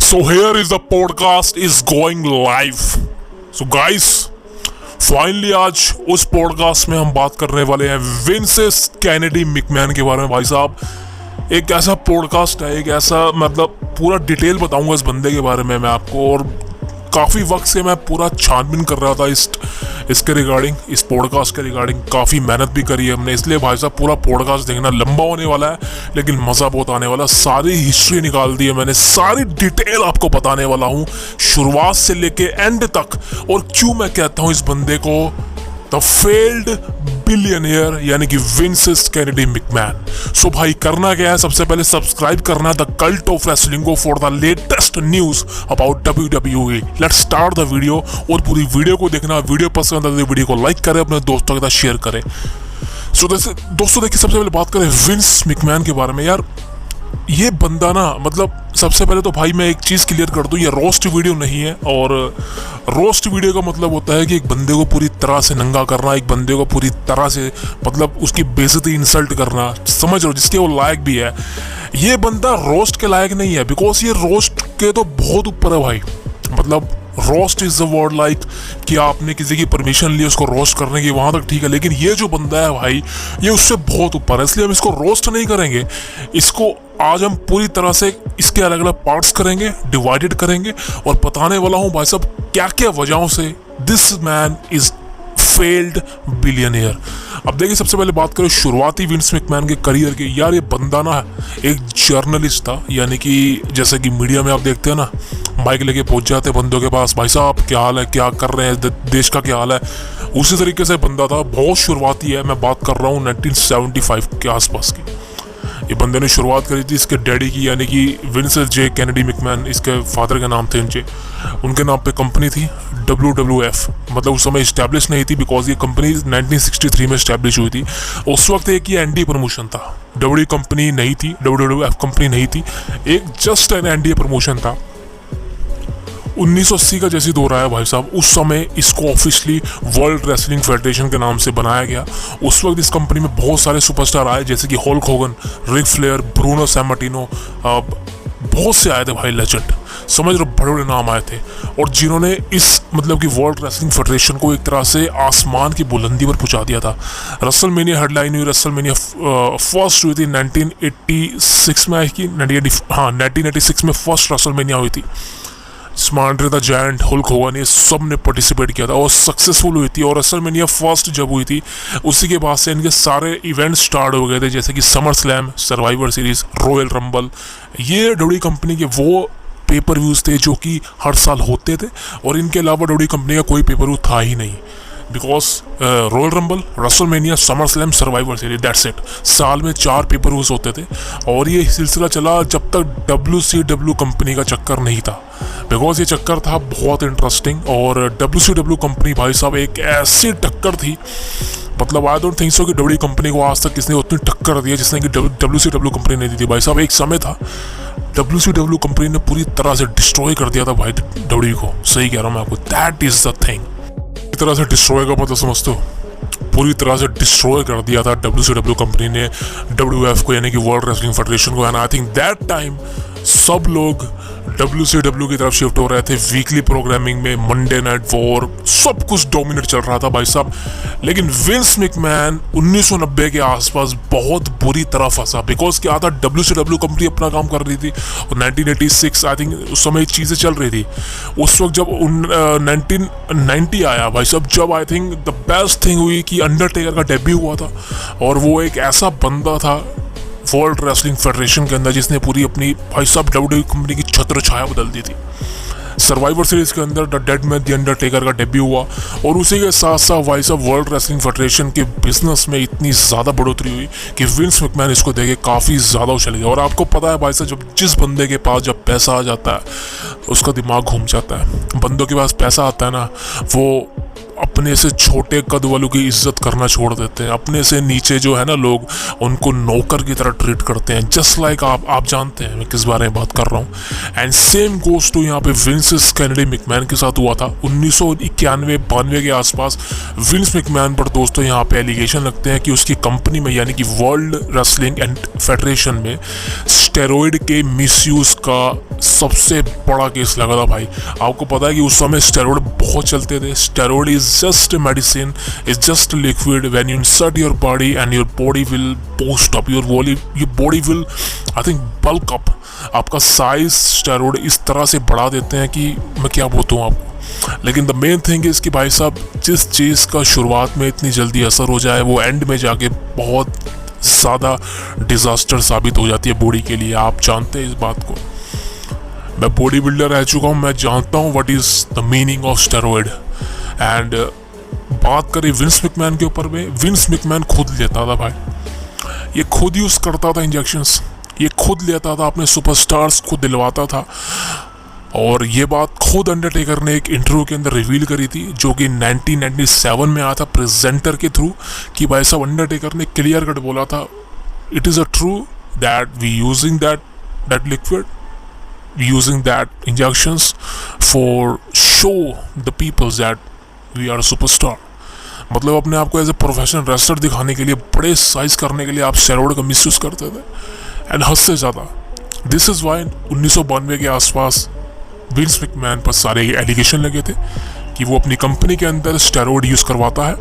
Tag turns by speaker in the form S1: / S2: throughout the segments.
S1: So here is the podcast is going live. So guys, finally आज उस podcast में हम बात करने वाले हैं विंसेस केनेडी मैकमैन के बारे में। भाई साहब, एक ऐसा पॉडकास्ट है, एक ऐसा मतलब पूरा डिटेल बताऊंगा इस बंदे के बारे में मैं आपको। और काफ़ी वक्त से मैं पूरा छानबीन कर रहा था इसके रिगार्डिंग, इस पॉडकास्ट के रिगार्डिंग काफ़ी मेहनत भी करी है हमने। इसलिए भाई साहब पूरा पॉडकास्ट देखना, लंबा होने वाला है लेकिन मज़ा बहुत आने वाला। सारी हिस्ट्री निकाल दी है मैंने, सारी डिटेल आपको बताने वाला हूँ शुरुआत से लेके एंड तक। और क्यों मैं कहता हूँ इस बंदे को द फेल्ड बिलियनियर यानी कि विंसेस केनेडी मैकमैन। सो भाई करना क्या है, सबसे पहले सब्सक्राइब करना द कल्ट ऑफ रेसलिंग को for the latest news about WWE। Let's start the video. और पूरी वीडियो को देखना, वीडियो पसंद है तो वीडियो को लाइक करें, अपने दोस्तों के साथ शेयर करें। सो दोस्तों देखिए, सबसे पहले बात करें विंस मैकमैन के बारे में। यार ये बंदा ना, मतलब सबसे पहले तो भाई मैं एक चीज़ क्लियर कर दूं, ये रोस्ट वीडियो नहीं है। और रोस्ट वीडियो का मतलब होता है कि एक बंदे को पूरी तरह से नंगा करना, एक बंदे को पूरी तरह से मतलब उसकी बेइज्जती इंसल्ट करना, समझ लो, जिसके वो लायक भी है। ये बंदा रोस्ट के लायक नहीं है, बिकॉज ये रोस्ट के तो बहुत ऊपर है भाई। मतलब roast is the word like कि आपने किसी की परमिशन ली उसको रोस्ट करने की, वहां तक ठीक है। लेकिन ये जो बंदा है भाई, ये उससे बहुत ऊपर है। इसलिए हम इसको रोस्ट नहीं करेंगे, इसको आज हम पूरी तरह से इसके अलग अलग पार्ट्स करेंगे, डिवाइडेड करेंगे और बताने वाला हूं भाई साहब क्या क्या वजहों से this man is failed billionaire. अब देखिए, सबसे पहले बात करें शुरुआती विंस मैकमैन के करियर की। यार ये बंदा ना एक जर्नलिस्ट था, यानी कि जैसे कि मीडिया में आप देखते हैं ना, माइक लेके पहुंच जाते बंदों के पास, भाई साहब क्या हाल है, क्या कर रहे हैं, देश का क्या हाल है। उसी तरीके से बंदा था, बहुत शुरुआती है। मैं बात कर रहा हूँ 1975 के आसपास की। ये बंदे ने शुरुआत करी थी इसके डैडी की, यानी कि विंसेस जे केनेडी मैकमैन, इसके फादर का नाम थे इनके, उनके नाम पे कंपनी थी WWF। मतलब उस समय इस्टेब्लिश नहीं थी, बिकॉज ये कंपनी 1963 में इस्टेब्लिश हुई थी। उस वक्त एक ये NDA प्रमोशन था, WWE कंपनी नहीं थी, WWF कंपनी नहीं थी, एक जस्ट एन NDA प्रमोशन था। 1980 का जैसी दौर आया भाई साहब, उस समय इसको ऑफिशियली वर्ल्ड रेसलिंग फेडरेशन के नाम से बनाया गया। उस वक्त इस कंपनी में बहुत सारे सुपरस्टार आए, जैसे कि Hulk Hogan, Ric Flair, Bruno Sammartino, बहुत से आए थे भाई, लेजेंड, समझ लो, बड़े बड़े नाम आए थे। और जिन्होंने इस मतलब कि वर्ल्ड रेसलिंग फेडरेशन को एक तरह से आसमान की बुलंदी पर पहुंचा दिया था। रेसलमेनिया हेडलाइन हुई, रेसलमेनिया फर्स्ट हुई थी 1986 में, आई की 1986 में फर्स्ट रेसलमेनिया हुई थी। Smarter the giant, Hulk Hogan, ये सब ने पार्टिसिपेट किया था और सक्सेसफुल हुई थी। और रेसलमेनिया फर्स्ट जब हुई थी, उसी के बाद से इनके सारे इवेंट्स स्टार्ट हो गए थे, जैसे कि summer slam, survivor series, royal rumble. ये WWE कंपनी के वो पेपर व्यूज थे जो कि हर साल होते थे, और इनके अलावा WWE कंपनी का कोई पेपर व्यू था ही नहीं। Because royal rumble, WrestleMania, summer slam, survivor series, that's it. साल में 4 पेपर व्यूज होते थे। और ये सिलसिला चला जब तक WCW कंपनी का चक्कर नहीं था, बिकॉज ये चक्कर था बहुत इंटरेस्टिंग। और WCW कंपनी भाई साहब एक ऐसी टक्कर थी, मतलब आई डोंट थिंक सो कि WWE कंपनी को आज तक किसने उतनी टक्कर दी है जिसने कि WCW कंपनी ने दी थी। भाई साहब एक समय था WCW कंपनी ने पूरी तरह से डिस्ट्रॉय कर दिया था भाई WWE को, सही कह रहा हूँ मैं आपको, दैट इज द थिंग। पूरी तरह से डिस्ट्रॉय का मतलब समझते हो, पूरी तरह से डिस्ट्रॉय कर दिया था WCW कंपनी ने WWF को, यानी कि वर्ल्ड रेसलिंग फेडरेशन को। And I think that time सब लोग WCW की तरफ शिफ्ट हो रहे थे। वीकली प्रोग्रामिंग में मंडे नाइट वॉर, सब कुछ डोमिनेट चल रहा था भाई साहब। लेकिन विंस मैकमैन 1990 के आसपास बहुत बुरी तरह फंसा, बिकॉज क्या था, WCW कंपनी अपना काम कर रही थी और 1986 आई थिंक उस समय चीज़ें चल रही थी। उस वक्त जब 1990 आया भाई साहब, जब I think the best thing हुई कि अंडरटेकर का डेब्यू हुआ था। और वो एक ऐसा बंदा था वर्ल्ड रेसलिंग फेडरेशन के अंदर जिसने पूरी अपनी भाई साहब WWE कंपनी की छत्र छाया बदल दी थी। सर्वाइवर सीरीज के अंदर the dead man the Undertaker का डेब्यू हुआ, और उसी के साथ साथ भाई साहब वर्ल्ड रेसलिंग फेडरेशन के बिजनेस में इतनी ज़्यादा बढ़ोतरी हुई कि विंस मैकमैन इसको देखे काफ़ी ज़्यादा उछल गया। और आपको पता है भाई साहब, जब जिस बंदे के पास जब पैसा आ जाता है उसका दिमाग घूम जाता है। बंदों के पास पैसा आता है ना, वो अपने से छोटे कद वालों की इज्जत करना छोड़ देते हैं, अपने से नीचे जो है ना लोग, उनको नौकर की तरह ट्रीट करते हैं। जस्ट लाइक आप जानते हैं मैं किस बारे में बात कर रहा हूँ। एंड सेम गोस टू यहाँ पे विंसेस केनेडी मैकमैन के साथ हुआ था 1991-92 के आसपास। विंस मैकमैन पर दोस्तों यहाँ पे एलिगेशन लगते हैं कि उसकी कंपनी में, यानी कि वर्ल्ड रेसलिंग एंड फेडरेशन में स्टेरॉइड के मिसयूज का सबसे बड़ा केस लगा था भाई। आपको पता है कि उस समय स्टेरॉइड बहुत चलते थे। Steroid is just medicine, is just liquid when you insert your body and your body will boost up, your body will I think bulk up. आपका साइज स्टेरॉइड इस तरह से बढ़ा देते हैं कि मैं क्या बोलूँ आपको। लेकिन द मेन थिंग इज़ कि भाई साहब जिस चीज़ का शुरुआत में इतनी जल्दी असर हो जाए वो एंड में जाके बहुत ज़्यादा डिज़ास्टर साबित हो जाती है बॉडी के लिए। आप जानते हैं इस बात को। मैं बॉडी बिल्डर रह चुका हूँ, मैं जानता हूँ what is the meaning of steroid. And बात करें विंस मैकमैन के ऊपर में, विंस मैकमैन खुद लेता था भाई, ये खुद यूज़ करता था इंजेक्शंस, ये खुद लेता था, अपने सुपरस्टार्स खुद दिलवाता था। और ये बात खुद अंडरटेकर ने एक इंटरव्यू के अंदर रिवील करी थी जो कि 1997 में आया था प्रेजेंटर के थ्रू, कि भाई साहब अंडरटेकर ने क्लियर कट बोला था it is a true that we using that liquid, using that injections for show the peoples that we are superstar. मतलब अपने आप को एज ए प्रोफेशनल रेसलर दिखाने के लिए, बड़े साइज करने के लिए आप स्टेरॉइड का मिसयूज करते थे एंड हद से ज़्यादा। दिस इज़ वाई 1992 के आसपास विंस मैकमैन पर सारे एलिगेशन लगे थे कि वो अपनी कंपनी के अंदर स्टेरॉइड यूज़ करवाता है,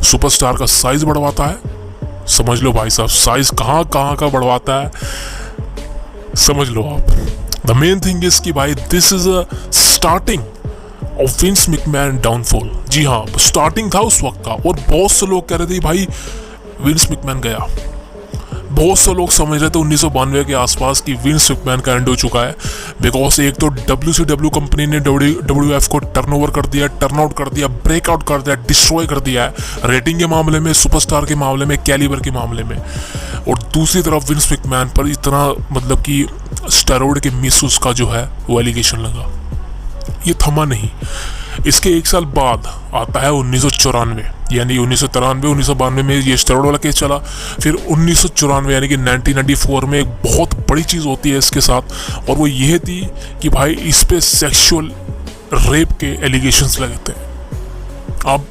S1: सुपरस्टार का साइज बढ़वाता है। समझ लो भाई साहब साइज कहाँ का बढ़वाता है, समझ लो आप। द मेन थिंग इज कि भाई this is a starting of Vince McMahon downfall. जी हाँ, स्टार्टिंग था उस वक्त का। और बहुत से लोग कह रहे थे भाई विंस मैकमैन गया, बहुत से लोग समझ रहे थे 1992 के आसपास कि विंस मैकमैन का एंड हो चुका है। बिकॉज एक तो WCW कंपनी ने WWF को टर्नओवर कर दिया, टर्नआउट कर दिया, ब्रेकआउट कर दिया, डिस्ट्रॉय कर दिया है रेटिंग के मामले में, सुपरस्टार के मामले में, कैलिबर के मामले में। और दूसरी तरफ विंस मैकमैन पर इतना मतलब कि स्टेरॉइड के मिसयूज का जो है वो एलिगेशन लगा। ये थमा नहीं। इसके एक साल बाद आता है 1994, यानी 1993 1992 में ये स्टेरॉइड वाला केस चला। फिर 1994 यानी कि 1994 में एक बहुत बड़ी चीज़ होती है इसके साथ, और वो ये थी कि भाई इस पे सेक्सुअल रेप के एलिगेशंस लगे थे। अब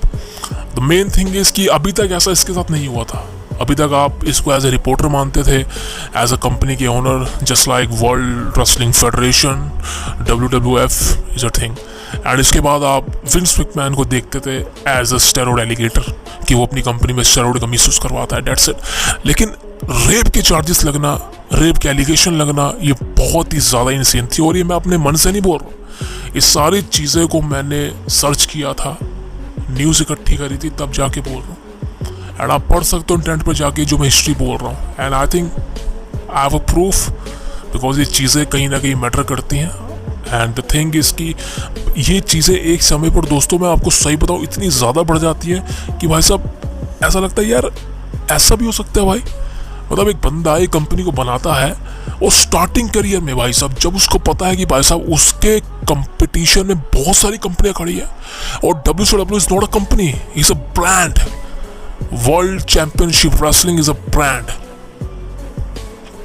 S1: द मेन थिंग इज़ कि अभी तक ऐसा इसके साथ नहीं हुआ था। अभी तक आप इसको एज ए रिपोर्टर मानते थे, एज अ कंपनी के owner, just like world Wrestling federation, WWF is a thing. And इसके बाद आप विंस मैकमैन को देखते थे एज अ स्टेरॉइड एलिगेटर, कि वो अपनी कंपनी में स्टेरॉइड का मिसयूज करवाता है, डेट्स इट। लेकिन रेप के चार्जेस लगना, रेप के एलिगेशन लगना, ये बहुत ही ज़्यादा इंसेन थी। और ये मैं अपने मन से नहीं बोल रहा, इस सारी चीज़ें को मैंने सर्च किया था, न्यूज़ इकट्ठी करी थी, तब जाके बोल रहा हूँ। एंड आप पढ़ सकते हो इंटरनेट पर जाके जो मैं हिस्ट्री बोल रहा हूँ। And I think I have a proof, because ये चीज़ें कहीं ना कहीं मैटर करती हैं। एंड द थिंग इज़ कि ये चीज़ें एक समय पर दोस्तों मैं आपको सही बताऊँ इतनी ज़्यादा बढ़ जाती है कि भाई साहब ऐसा लगता है यार ऐसा भी हो सकता है भाई। मतलब एक बंदा एक कंपनी को बनाता है और स्टार्टिंग करियर में भाई साहब जब उसको पता है कि भाई साहब उसके कंपटीशन में बहुत सारी कंपनियां खड़ी है और WCW is not a company, is a brand. World Championship wrestling is a brand.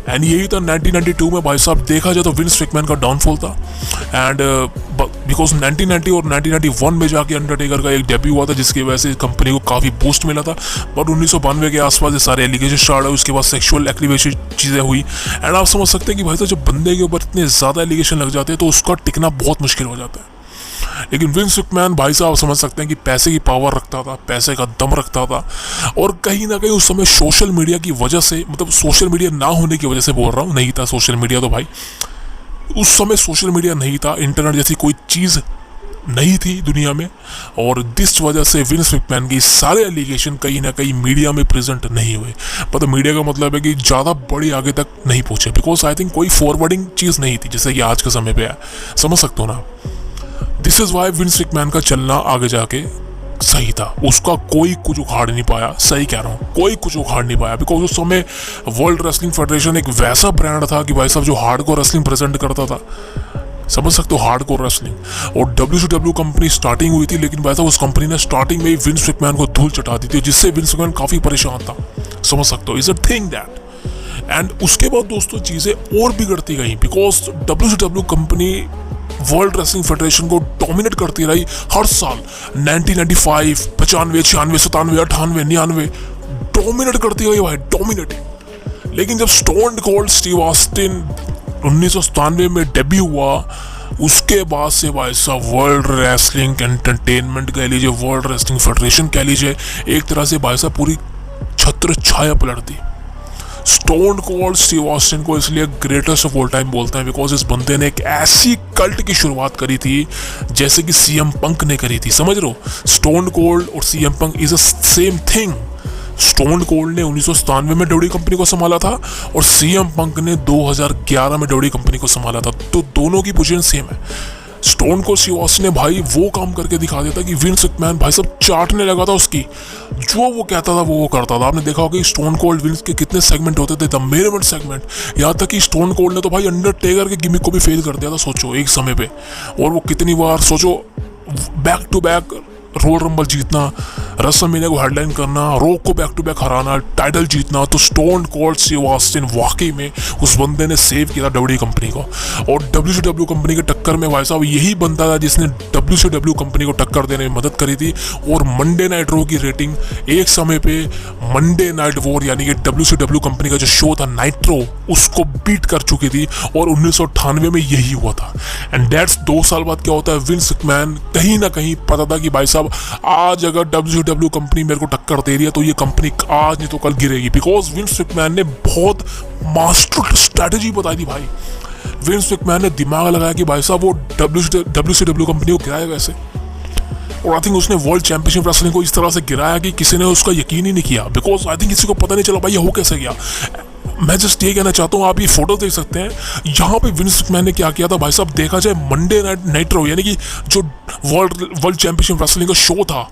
S1: And यही था 1992 में भाई साहब देखा जाए तो विंस मैकमैन का डाउनफॉल था। एंड बिकॉज 1990 और 1991 में जाके अंडरटेकर का एक डेब्यू हुआ था जिसकी वजह से कंपनी को काफ़ी बूस्ट मिला था। बट 1992 के आसपास ये सारे एलिगेशन स्टार्ट हुए, उसके बाद सेक्सुअल एक्टिवेशन चीज़ें हुई। एंड आप समझ सकते हैं कि भाई साहब जब बंदे के ऊपर इतने ज़्यादा एलिगेशन लग जाते हैं तो उसका टिकना बहुत मुश्किल हो जाता है। लेकिन विंस मैकमैन भाई साहब समझ सकते हैं कि पैसे की पावर रखता था, पैसे का दम रखता था। और कहीं ना कहीं उस समय सोशल मीडिया की वजह से, मतलब सोशल मीडिया ना होने की वजह से बोल रहा हूँ, नहीं था सोशल मीडिया तो भाई उस समय सोशल मीडिया नहीं था, इंटरनेट जैसी कोई चीज़ नहीं थी दुनिया में। और जिस वजह से विंस मैकमैन की सारे एलिगेशन कहीं ना कहीं मीडिया में प्रेजेंट नहीं हुए। मतलब मीडिया का मतलब है कि ज़्यादा बड़ी आगे तक नहीं पहुँचे, बिकॉज आई थिंक कोई फॉरवर्डिंग चीज़ नहीं थी जैसे कि आज के समय पे है। समझ सकते हो ना। This is why Vince McMahon का चलना आगे जाके सही था, उसका कोई कुछ उखाड़ नहीं पाया। सही कह रहा हूँ, कोई कुछ उखाड़ नहीं पाया, बिकॉज उस समय वर्ल्ड रेसलिंग फेडरेशन एक वैसा ब्रांड था कि भाई साहब जो हार्डकोर रेसलिंग प्रेजेंट करता था। समझ सकते हो, हार्डकोर रेसलिंग। और WCW कंपनी स्टार्टिंग हुई थी, लेकिन भाई साहब उस कंपनी ने स्टार्टिंग में ही विंस मैकमैन को धूल चटा दी थी, जिससे विंस मैकमैन काफ़ी परेशान था। समझ सकते हो, is a thing that. And उसके बाद दोस्तों चीज़ें और बिगड़ती गई, because WCW company world Wrestling federation को डोमिनेट करती रही हर साल। 1995, 95, 96, 97, 98, 99 डोमिनेट करती गई भाई, डोमिनेट। लेकिन जब स्टोन कोल्ड स्टीव ऑस्टिन 1997 में डेब्यू हुआ, उसके बाद से भाई साहब वर्ल्ड रेसलिंग एंटरटेनमेंट कह लीजिए, वर्ल्ड रेसलिंग फेडरेशन कह लीजिए, एक तरह से भाई साहब पूरी छत्र छाया पलट दी। स्टोन कोल्ड स्टीव ऑस्टिन को इसलिए ग्रेटेस्ट ऑफ ऑल टाइम बोलते हैं बिकॉज इस बंदे ने एक ऐसी कल्ट की शुरुआत करी थी जैसे कि सीएम पंक ने करी थी। समझ रहे हो, स्टोन कोल्ड और CM Punk is a same thing. Stone cold ने 1997 में डब्ल्यू कंपनी को संभाला था और सीएम पंक ने 2011 में डब्ल्यू कंपनी को संभाला था, तो दोनों की पोजीशन सेम है। स्टोन कोल्ड स्टीव ऑस्टिन ने भाई वो काम करके दिखा दिया था कि विंस मैकमैन भाई सब चाटने लगा था उसकी, जो वो कहता था वो करता था। आपने देखा होगा कि स्टोन कोल्ड विंस के कितने सेगमेंट होते थे, द मेन इवेंट सेगमेट, यहाँ तक कि स्टोन कोल्ड ने तो भाई अंडरटेकर के गिमिक को भी फेल कर दिया था, सोचो एक समय पे। और वो कितनी बार सोचो back to back Royal Rumble जीतना, रेसलमेनिया को हेडलाइन करना, रॉक को बैक टू बैक हराना, टाइटल जीतना, तो स्टोन कोल्ड स्टीव ऑस्टिन वाकई में उस बंदे ने सेव किया था डब्ल्यू कंपनी को। और डब्ल्यू कंपनी के टक्कर में भाई साहब यही बंदा था जिसने डब्ल्यू कंपनी को टक्कर देने में मदद करी थी। और मंडे नाइट रॉ की रेटिंग एक समय पे मंडे नाइट वॉर यानी कि डब्ल्यू कंपनी का जो शो था नाइट्रो, उसको बीट कर चुकी थी। और 1998 में यही हुआ था। एंड दैट्स 2 साल बाद क्या होता है, विंस मैकमैन कहीं ना कहीं पता था कि भाई साहब आज अगर डब्ल्यू कंपनी मेरे को टक्कर दे रही है तो ये कंपनी आज नहीं तो कल गिरेगी, बिकॉज विंस मैकमैन ने बहुत मास्टर स्ट्रैटेजी बताई थी भाई। विंस मैकमैन ने दिमाग लगाया कि भाई साहब वो डब्ल्यू कंपनी को गिराया कैसे, और आई थिंक उसने वर्ल्ड चैंपियनशिप रेसलिंग को इस तरह से गिराया कि किसी ने उसका यकीन ही नहीं किया, बिकॉज आई थिंक किसी को पता नहीं चला भाई ये हो कैसे गया। मैं जस्ट ये कहना चाहता हूँ, आप ये फोटो देख सकते हैं, यहाँ पे विंस मैकमैन ने क्या किया था भाई साहब, देखा जाए मंडे नाइट्रो यानी कि जो वर्ल्ड चैंपियनशिप रेसलिंग का शो था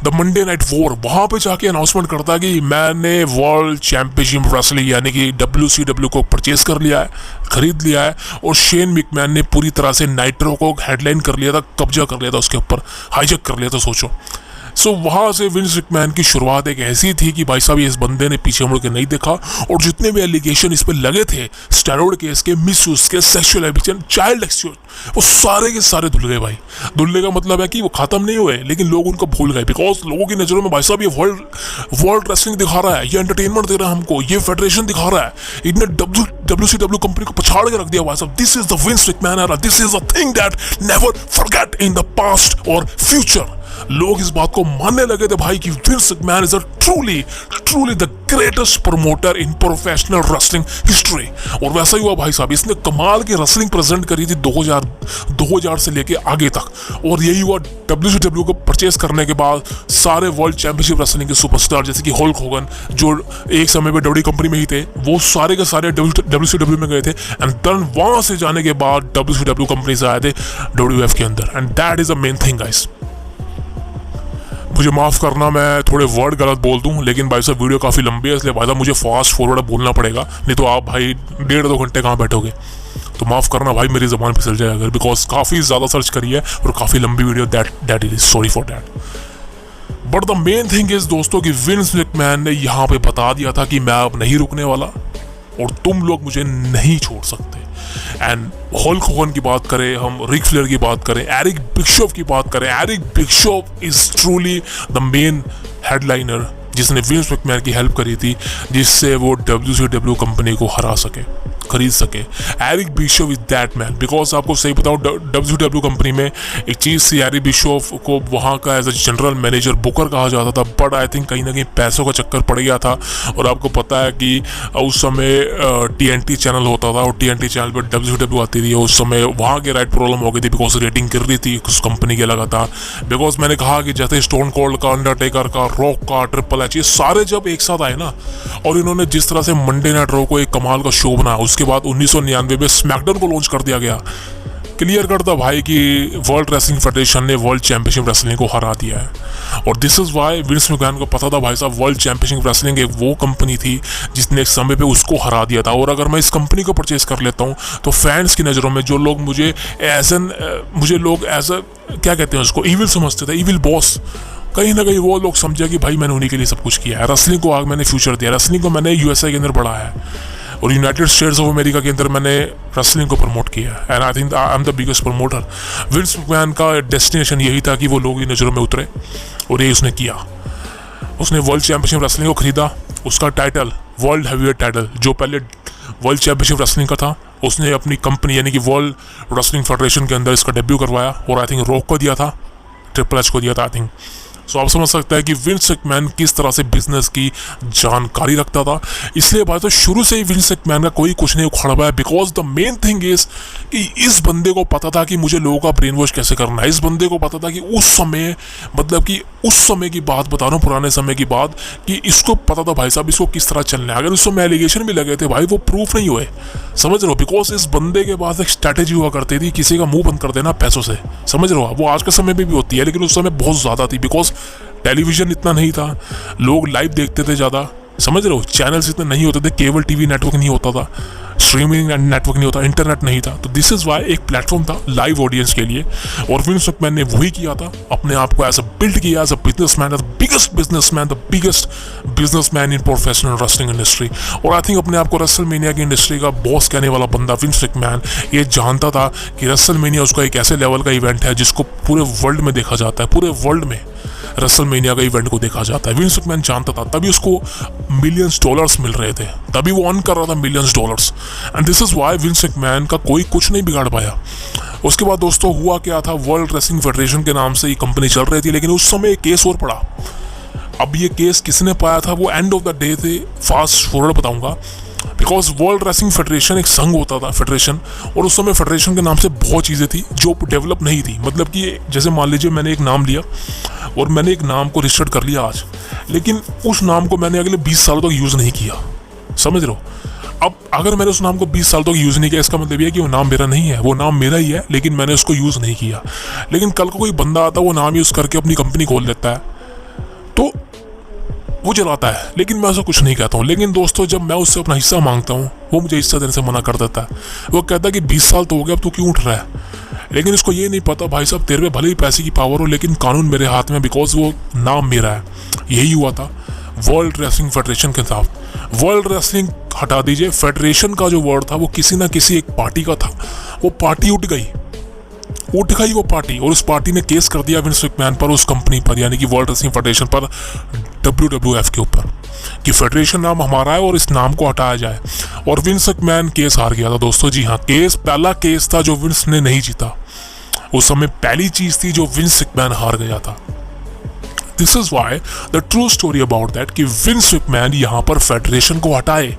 S1: द मंडे नाइट वॉर, वहाँ पे जाके अनाउंसमेंट करता है कि मैंने वर्ल्ड चैंपियनशिप रेसलिंग यानी कि WCW को परचेज कर लिया है, खरीद लिया है। और शेन मैकमैन ने पूरी तरह से नाइट्रो को हेडलाइन कर लिया था, कब्जा कर लिया था उसके ऊपर, हाईजैक कर लिया था, सोचो। सो वहाँ से विंस मैकमैन की शुरुआत एक ऐसी थी कि भाई साहब इस बंदे ने पीछे मुड़ के नहीं देखा, और जितने भी एलिगेशन इस पर लगे थे, स्टेरॉइड केस के, मिसयूज के, सेक्सुअल एबिशन, चाइल्ड एक्सक्यूज, वो सारे के सारे धुल गए भाई। धुलने का मतलब है कि वो खत्म नहीं हुए, लेकिन लोग उनको भूल गए, बिकॉज लोगों की नज़रों में भाई साहब ये वर्ल्ड रेसलिंग दिखा रहा है, ये एंटरटेनमेंट दे रहा है हमको, ये फेडरेशन दिखा रहा है, इनने WCW कंपनी को पछाड़ के रख दिया भाई साहब। This is the Vince McMahon era, this is a thing that never forget in the past और फ्यूचर। लोग इस बात को मानने लगे थे भाई कि Vince McMahon is a truly the greatest promoter in professional wrestling history. और वैसा ही हुआ भाई साहब, इसने कमाल की रेसलिंग प्रेजेंट करी थी 2000 से लेके आगे तक। और यही हुआ WCW को परचेस करने के बाद, सारे वर्ल्ड चैंपियनशिप रेसलिंग के सुपरस्टार जैसे कि हल्क होगन, जो एक समय पे डब्ल्यू कंपनी में ही थे, वो सारे के सारे WCW में गए थे। एंड देन वहां से जाने के बाद WCW कंपनी से आए थे WF के अंदर। And that is a main thing guys. मुझे माफ़ करना मैं थोड़े वर्ड गलत बोल दूं, लेकिन भाई साहब वीडियो काफ़ी लंबी है, इसलिए भाई साहब मुझे फास्ट फॉरवर्ड बोलना पड़ेगा, नहीं तो आप भाई 1.5-2 घंटे कहाँ बैठोगे। तो माफ़ करना भाई, मेरी ज़बान फिसल जाए अगर, बिकॉज काफ़ी ज़्यादा सर्च करी है और काफ़ी लंबी video, that is sorry for that. But the main thing is दोस्तों कि विंस मैकमैन ने यहाँ पे बता दिया था कि मैं अब नहीं रुकने वाला और तुम लोग मुझे नहीं छोड़ सकते। एंड हल्क होगन की बात करें, हम रिक फ्लेयर की बात करें, एरिक बिगशॉफ की बात करें, Eric Bischoff is truly the main headliner जिसने विंस मैकमैन की हेल्प करी थी, जिससे वो WCW कंपनी को हरा सके, खरीद सके। Eric Bischoff is that man, because आपको सही बताऊं WCW कंपनी में एक चीज़ थी, एरिक बिशॉफ को वहाँ का as a general manager booker कहा जाता था, बट आई थिंक कहीं ना कहीं पैसों का चक्कर पड़ गया था। और आपको पता है कि उस समय TNT चैनल होता था और TNT चैनल पर WCW आती थी, उस समय वहाँ के राइट प्रॉब्लम हो गई थी, बिकॉज रेटिंग गिर रही थी उस कंपनी के लगातार। बिकॉज मैंने कहा कि जैसे स्टोन कोल्ड का, अंडरटेकर का, रॉक का, ट्रिपल एच, ये सारे जब एक साथ आए ना, और इन्होंने जिस तरह से मंडे नाइट रॉ को एक कमाल का शो बनाया, उसके बाद 1999 में स्मैकडाउन को लॉन्च कर दिया गया, क्लियर करता भाई कि वर्ल्ड रेसलिंग फेडरेशन ने वर्ल्ड चैंपियनशिप रेसलिंग को हरा दिया है। और this is why Vince McMahon को पता था भाई साहब वर्ल्ड चैंपियनशिप रेसलिंग एक वो कंपनी थी जिसने एक समय पे उसको हरा दिया था। और अगर मैं इस कंपनी को परचेज कर लेता हूँ तो फैंस की नज़रों में जो लोग मुझे लोग एज अ क्या कहते हैं उसको, इविल समझते थे, इविल बॉस, कहीं ना कहीं वो लोग समझे कि भाई मैंने उन्हीं के लिए सब कुछ किया है, रेसलिंग को आगे मैंने फ्यूचर दिया, रेसलिंग को मैंने USA के अंदर बढ़ाया है और यूनाइटेड स्टेट्स ऑफ अमेरिका के अंदर मैंने रेसलिंग को प्रमोट किया है। And I think I am the biggest promoter. Wins McMahon का डेस्टिनेशन यही था कि वो लोगों की नज़रों में उतरे, और ये उसने किया। उसने वर्ल्ड चैंपियनशिप रेसलिंग को खरीदा, उसका टाइटल वर्ल्ड हैवीवेट टाइटल, जो पहले वर्ल्ड चैंपियनशिप रेसलिंग का था, उसने अपनी कंपनी यानी कि वर्ल्ड रेसलिंग फेडरेशन के अंदर इसका डेब्यू करवाया और आई थिंक रॉक को दिया था, ट्रिपल एच को दिया था आई थिंक। सो आप समझ सकते हैं कि विंस मैकमैन किस तरह से बिजनेस की जानकारी रखता था। इसलिए भाई तो शुरू से ही विंस मैकमैन का कोई कुछ नहीं उखड़ पाया, because the main thing is कि इस बंदे को पता था कि मुझे लोगों का ब्रेन वॉश कैसे करना है। इस बंदे को पता था कि उस समय, मतलब कि उस समय की बात बता रहा हूँ, पुराने समय की बात, कि इसको पता था भाई साहब इसको किस तरह चलना है। अगर उस समय एलिगेशन भी लगे थे भाई, वो प्रूफ नहीं हुए, समझ रहे हो, बिकॉज इस बंदे के पास एक स्ट्रैटेजी हुआ करती थी, किसी का मुंह बंद कर देना पैसों से, समझ रहे हो। वो आज के समय में भी होती है, लेकिन उस समय बहुत ज़्यादा थी, बिकॉज टेलीविज़न इतना नहीं था, लोग लाइव देखते थे ज़्यादा, समझ रहे हो, चैनल्स इतने नहीं होते थे, केबल टीवी नेटवर्क नहीं होता था, स्ट्रीमिंग नेटवर्क नहीं होता, इंटरनेट नहीं था। तो दिस इज़ वाई एक प्लेटफॉर्म था लाइव ऑडियंस के लिए, और विंस मैकमैन ने वही किया था, अपने आप को एज अ बिल्ड किया as a businessman, the biggest businessman, the biggest businessman in professional wrestling industry. और आई थिंक अपने आप को रेसलमेनिया की इंडस्ट्री का बॉस कहने वाला बंदा विंस मैकमैन ये जानता था कि रेसलमेनिया उसका एक ऐसे लेवल का इवेंट है जिसको पूरे वर्ल्ड में देखा जाता है, पूरे वर्ल्ड में रेसलमेनिया का इवेंट को देखा जाता है। विंस मैकमैन जानता था, तभी उसको मिलियंस डॉलर्स मिल रहे थे, तभी वो अर्न कर रहा था millions dollars, and this is why Vince McMahon का कोई कुछ नहीं बिगाड़ पाया। उसके बाद दोस्तों हुआ क्या था, वर्ल्ड रेसलिंग फेडरेशन के नाम से ये कंपनी चल रही थी, लेकिन उस समय एक केस और पड़ा। अब ये केस किसने पाया था, वो एंड ऑफ द डे थे, फास्ट फॉरवर्ड बताऊंगा, बिकॉज वर्ल्ड रेसलिंग फेडरेशन एक संघ होता था, फेडरेशन, और उस समय फेडरेशन के नाम से बहुत चीज़ें थी जो डेवलप नहीं थी। मतलब कि जैसे मान लीजिए मैंने एक नाम लिया और मैंने एक नाम को रजिस्टर्ड कर लिया आज, लेकिन उस नाम को मैंने अगले 20 सालों तक यूज़ नहीं किया, समझ रहे हो। अब अगर मैंने उस नाम को 20 साल तक यूज़ नहीं किया, इसका मतलब ये है कि वो नाम मेरा नहीं है, वो नाम मेरा ही है, लेकिन मैंने उसको यूज़ नहीं किया। लेकिन कल को कोई बंदा आता है, वो नाम यूज़ करके अपनी कंपनी खोल लेता है, तो वो चलाता है, लेकिन मैं उसको कुछ नहीं कहता हूँ। लेकिन दोस्तों जब मैं उससे अपना हिस्सा मांगता हूँ, वो मुझे हिस्सा देने से मना कर देता है। वो कहता है कि 20 साल तो हो गया, अब तू क्यों उठ रहा है। लेकिन इसको ये नहीं पता भाई साहब, तेरे में भले ही पैसे की पावर हो, लेकिन कानून मेरे हाथ में, बिकॉज वो नाम मेरा है। यही हुआ था वर्ल्ड रेसलिंग फेडरेशन के साथ। वर्ल्ड रेसलिंग हटा दीजिए, फेडरेशन का जो वर्ड था वो किसी ना किसी एक पार्टी का था, वो पार्टी उठ गई वो पार्टी, और उस पार्टी ने केस कर दिया विंस मैकमैन पर, उस कंपनी पर, यानी कि वर्ल्ड रेसलिंग फेडरेशन पर, WWF के ऊपर, कि फेडरेशन नाम हमारा है और इस नाम को हटाया जाए। और विंस मैकमैन केस हार गया था दोस्तों। जी हाँ, केस पहला केस था जो विंस ने नहीं जीता। उस समय पहली चीज थी जो विंस मैकमैन हार गया था। This is why the true story about that, कि विंस मैकमैन यहाँ पर फेडरेशन को हटाए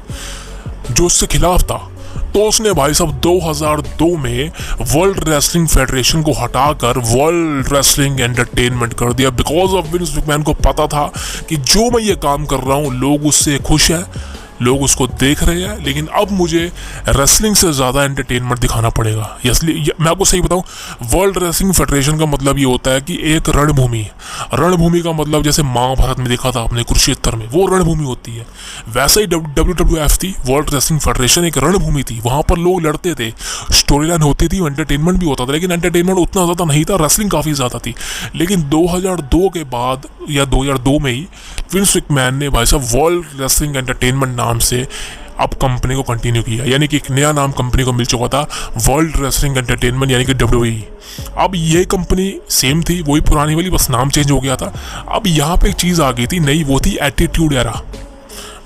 S1: जो उसके खिलाफ था। तो उसने भाई साहब 2002 में वर्ल्ड रेसलिंग फेडरेशन को हटाकर वर्ल्ड रेसलिंग एंटरटेनमेंट कर दिया, बिकॉज ऑफ विंस मैकमैन को पता था कि जो मैं ये काम कर रहा हूँ लोग उससे खुश हैं, लोग उसको देख रहे हैं, लेकिन अब मुझे रेसलिंग से ज़्यादा एंटरटेनमेंट दिखाना पड़ेगा। इसलिए मैं आपको सही बताऊं, वर्ल्ड रेसलिंग फेडरेशन का मतलब ये होता है कि एक रणभूमि, रणभूमि का मतलब जैसे महाभारत में देखा था आपने कुरुक्षेत्र में, वो रणभूमि होती है। वैसे ही WWF थी, वर्ल्ड रेसलिंग फेडरेशन एक रणभूमि थी, वहाँ पर लोग लड़ते थे, स्टोरी लाइन होती थी, एंटरटेनमेंट भी होता था, लेकिन एंटरटेनमेंट उतना ज़्यादा नहीं था, रेसलिंग काफ़ी ज़्यादा थी। लेकिन 2002 के बाद या 2002 में ही विंस मैकमैन ने भाई साहब वर्ल्ड रेसलिंग एंटरटेनमेंट नाम से अब कंपनी को कंटिन्यू किया, यानी कि एक नया नाम कंपनी को मिल चुका था, वर्ल्ड रेसलिंग एंटरटेनमेंट, यानी कि WWE। अब ये कंपनी सेम थी, वही पुरानी वाली, बस नाम चेंज हो गया था। अब यहाँ पे एक चीज़ आ गई थी नई, वो थी एटीट्यूड एरा।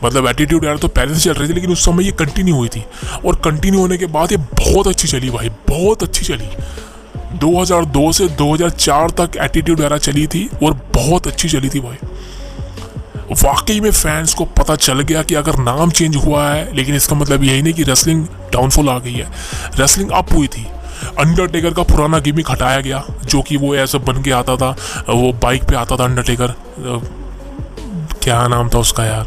S1: मतलब एटीट्यूड एरा तो पहले से चल रही थी, लेकिन उस समय ये कंटिन्यू हुई थी, और कंटिन्यू होने के बाद ये बहुत अच्छी चली भाई, बहुत अच्छी चली। 2002 से 2004 तक एटीट्यूड एरा चली थी और बहुत अच्छी चली थी भाई। वाकई में फैंस को पता चल गया कि अगर नाम चेंज हुआ है, लेकिन इसका मतलब यही नहीं कि रेसलिंग डाउनफॉल आ गई है, रेसलिंग अप हुई थी। अंडरटेकर का पुराना गिमिक हटाया गया, जो कि वो ऐसा बन के आता था, वो बाइक पे आता था अंडरटेकर, क्या नाम था उसका यार,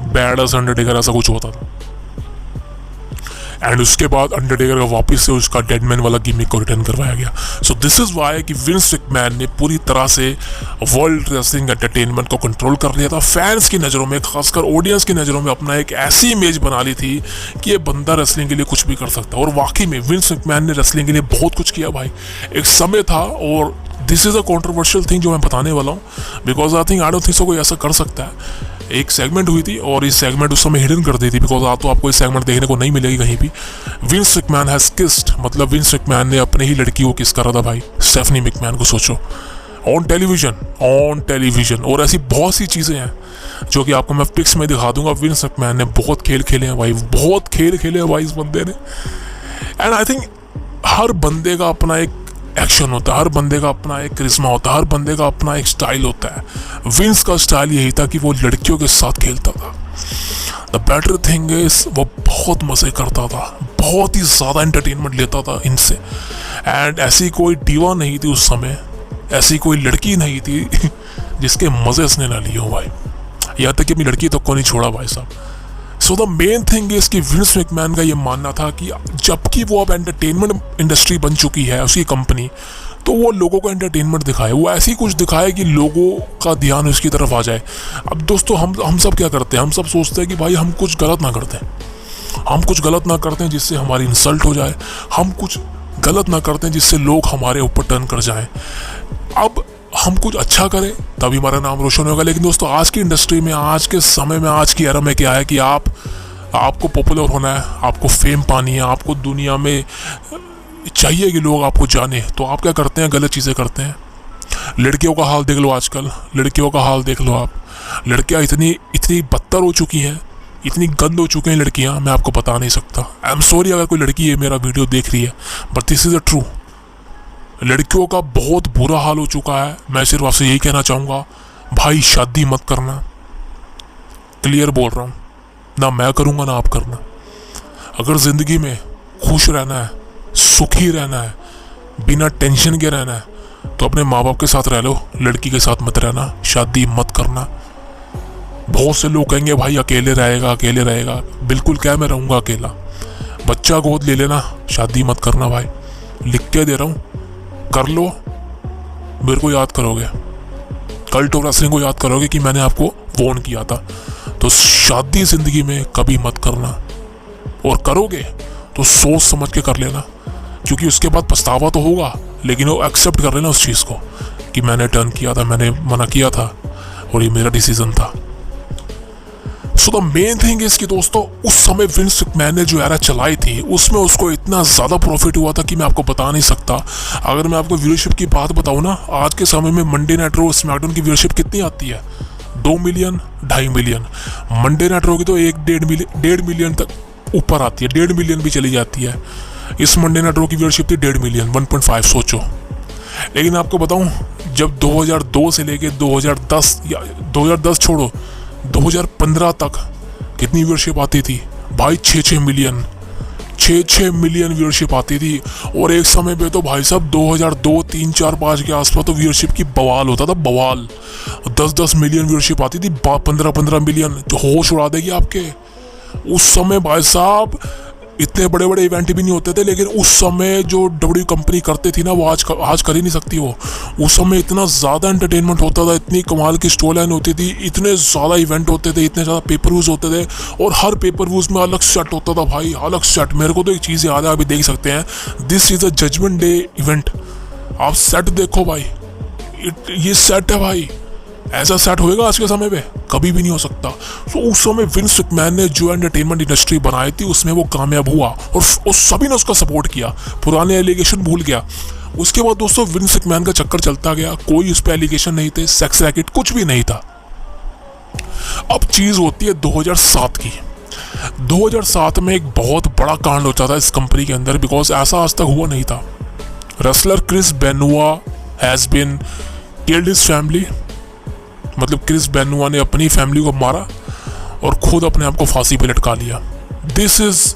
S1: बैडस अंडरटेकर ऐसा कुछ होता था। एंड उसके बाद अंडरटेकर का वापस से उसका डेडमैन वाला गिमिक को रिटर्न करवाया गया। सो दिस इज वाई कि विंस मैकमैन ने पूरी तरह से वर्ल्ड रेसलिंग एंटरटेनमेंट को कंट्रोल कर लिया था। फैंस की नज़रों में, खासकर ऑडियंस की नज़रों में अपना एक ऐसी इमेज बना ली थी कि ये बंदा रेसलिंग के लिए कुछ भी कर सकता है। और वाकई में विंस मैकमैन ने रेसलिंग के लिए बहुत कुछ किया भाई। एक समय था, और this is a controversial thing जो मैं बताने वाला हूँ, because I don't think so कोई ऐसा कर सकता है। एक सेगमेंट हुई थी, और इस सेगमेंट उस समय हिडन कर दी थी, बिकॉज तो आपको इस सेगमेंट देखने को नहीं मिलेगी कहीं भी। विंस मैकमैन हैज किस्ड, मतलब विंस मैकमैन ने अपने ही लड़की को किस करा था भाई, स्टेफनी मैकमैन को, सोचो। On television. और ऐसी बहुत सी चीज़ें हैं जो कि आपको मैं पिक्स में दिखा दूंगा। विंस मैकमैन ने बहुत खेल खेले हैं भाई, बहुत खेल खेले हैं भाई इस बंदे ने। एंड आई थिंक हर बंदे का अपना एक एक्शन होता है, हर बंदे का अपना एक करिश्मा होता है, हर बंदे का अपना एक स्टाइल होता है। विंस का स्टाइल यही था कि वो लड़कियों के साथ खेलता था। द बेटर थिंग इज वो बहुत मज़े करता था, बहुत ही ज़्यादा एंटरटेनमेंट लेता था इनसे। एंड ऐसी कोई डीवा नहीं थी उस समय, ऐसी कोई लड़की नहीं थी जिसके मज़े इसने ना लिए हो भाई। यहाँ तक कि अपनी लड़की तक को नहीं छोड़ा भाई साहब। So the main thing is कि विंस मैकमैन का ये मानना था कि जबकि वो अब एंटरटेनमेंट इंडस्ट्री बन चुकी है उसकी कंपनी, तो वो लोगों को एंटरटेनमेंट दिखाए, वो ऐसी कुछ दिखाए कि लोगों का ध्यान उसकी तरफ आ जाए। अब दोस्तों हम सब क्या करते हैं, हम सब सोचते हैं कि भाई हम कुछ गलत ना करते हैं, हम कुछ गलत ना करते हैं जिससे हमारी इंसल्ट हो जाए, हम कुछ गलत ना करते हैं जिससे लोग हमारे ऊपर टर्न कर जाएं। अब हम कुछ अच्छा करें तभी हमारा नाम रोशन होगा। लेकिन दोस्तों आज की इंडस्ट्री में, आज के समय में, आज की एरा में क्या है कि आपको पॉपुलर होना है, आपको फेम पानी है, आपको दुनिया में चाहिए कि लोग आपको जाने, तो आप क्या करते हैं, गलत चीज़ें करते हैं। लड़कियों का हाल देख लो आजकल, लड़कियों का हाल देख लो आप। लड़कियां इतनी बदतर हो चुकी हैं, इतनी गंद हो चुकी हैं लड़कियां, मैं आपको बता नहीं सकता। आई एम सॉरी अगर कोई लड़की है मेरा वीडियो देख रही है, but this is a true. लड़कियों का बहुत बुरा हाल हो चुका है। मैं सिर्फ आपसे यही कहना चाहूँगा, भाई शादी मत करना, क्लियर बोल रहा हूँ, ना मैं करूँगा ना आप करना। अगर ज़िंदगी में खुश रहना है, सुखी रहना है, बिना टेंशन के रहना है, तो अपने माँ बाप के साथ रह लो, लड़की के साथ मत रहना, शादी मत करना। बहुत से लोग कहेंगे भाई अकेले रहेगा, अकेले रहेगा। बिल्कुल क्या मैं रहूँगा अकेला, बच्चा गोद ले लेना, शादी मत करना भाई, लिख के दे रहा हूँ। कर लो, मेरे को याद करोगे, कल्ट ऑफ रेसलिंग को याद करोगे कि मैंने आपको वार्न किया था। तो शादी ज़िंदगी में कभी मत करना, और करोगे तो सोच समझ के कर लेना, क्योंकि उसके बाद पछतावा तो होगा, लेकिन वो एक्सेप्ट कर लेना उस चीज़ को कि मैंने टर्न किया था, मैंने मना किया था और ये मेरा डिसीजन था। So the main thing is कि दोस्तों उस समय विंस मैकमैन ने जो एरा चलाई थी उसमें उसको इतना ज़्यादा प्रॉफिट हुआ था कि मैं आपको बता नहीं सकता। अगर मैं आपको व्यूअरशिप की बात बताऊँ ना, आज के समय में मंडे नाइट रॉ स्मैकडाउन की व्यूअरशिप कितनी आती है, 2 million 2.5 million. Monday night raw की तो 1.5 मिलियन तक ऊपर आती है, 1.5 मिलियन भी चली जाती है। इस मंडे नाइट रॉ की व्यूअरशिप थी 1.5 मिलियन, 1.5 सोचो। लेकिन आपको बताऊँ, जब 2002 से लेके 2010 या 2010 छोड़ो 2015 तक कितनी व्यूअरशिप आती थी भाई, 6 मिलियन व्यूअरशिप आती थी। और एक समय पे तो भाई साहब 2002, 3, 4, 5 के आसपास तो व्यूअरशिप की बवाल होता था, बवाल। 10 मिलियन व्यूअरशिप आती थी, 15 मिलियन, जो होश उड़ा देगी आपके। उस समय भाई साहब इतने बड़े बड़े इवेंट भी नहीं होते थे, लेकिन उस समय जो डब्ल्यू कंपनी करती थी ना, वो आज कर ही नहीं सकती वो। उस समय इतना ज़्यादा एंटरटेनमेंट होता था, इतनी कमाल की स्टोरी लाइन होती थी, इतने ज़्यादा इवेंट होते थे, इतने ज़्यादा पेपर व्यूज़ होते थे, और हर पेपर व्यूज़ में अलग सेट होता था भाई, अलग सेट। मेरे को तो एक चीज़ याद है, अभी देख सकते हैं, this is a Judgment Day event. आप सेट देखो भाई, ये सेट है भाई, ऐसा सेट होएगा आज के समय पे कभी भी नहीं हो सकता। तो उस समय विंस मैकमैन ने जो एंटरटेनमेंट इंडस्ट्री बनाई थी उसमें वो कामयाब हुआ, और सभी ने उसका सपोर्ट किया, पुराने एलिगेशन भूल गया। उसके बाद दोस्तों विंस मैकमैन का चक्कर चलता गया, कोई उस पर एलिगेशन नहीं थे, सेक्स रैकेट कुछ भी नहीं था। अब चीज़ होती है 2007 की। 2007 में एक बहुत बड़ा कांड होता था इस कंपनी के अंदर, बिकॉज ऐसा आज तक हुआ नहीं था। Wrestler Chris Benoit has been killed his family, मतलब क्रिस बेनोआ ने अपनी फैमिली को मारा और खुद अपने आप को फांसी पे लटका लिया। दिस इज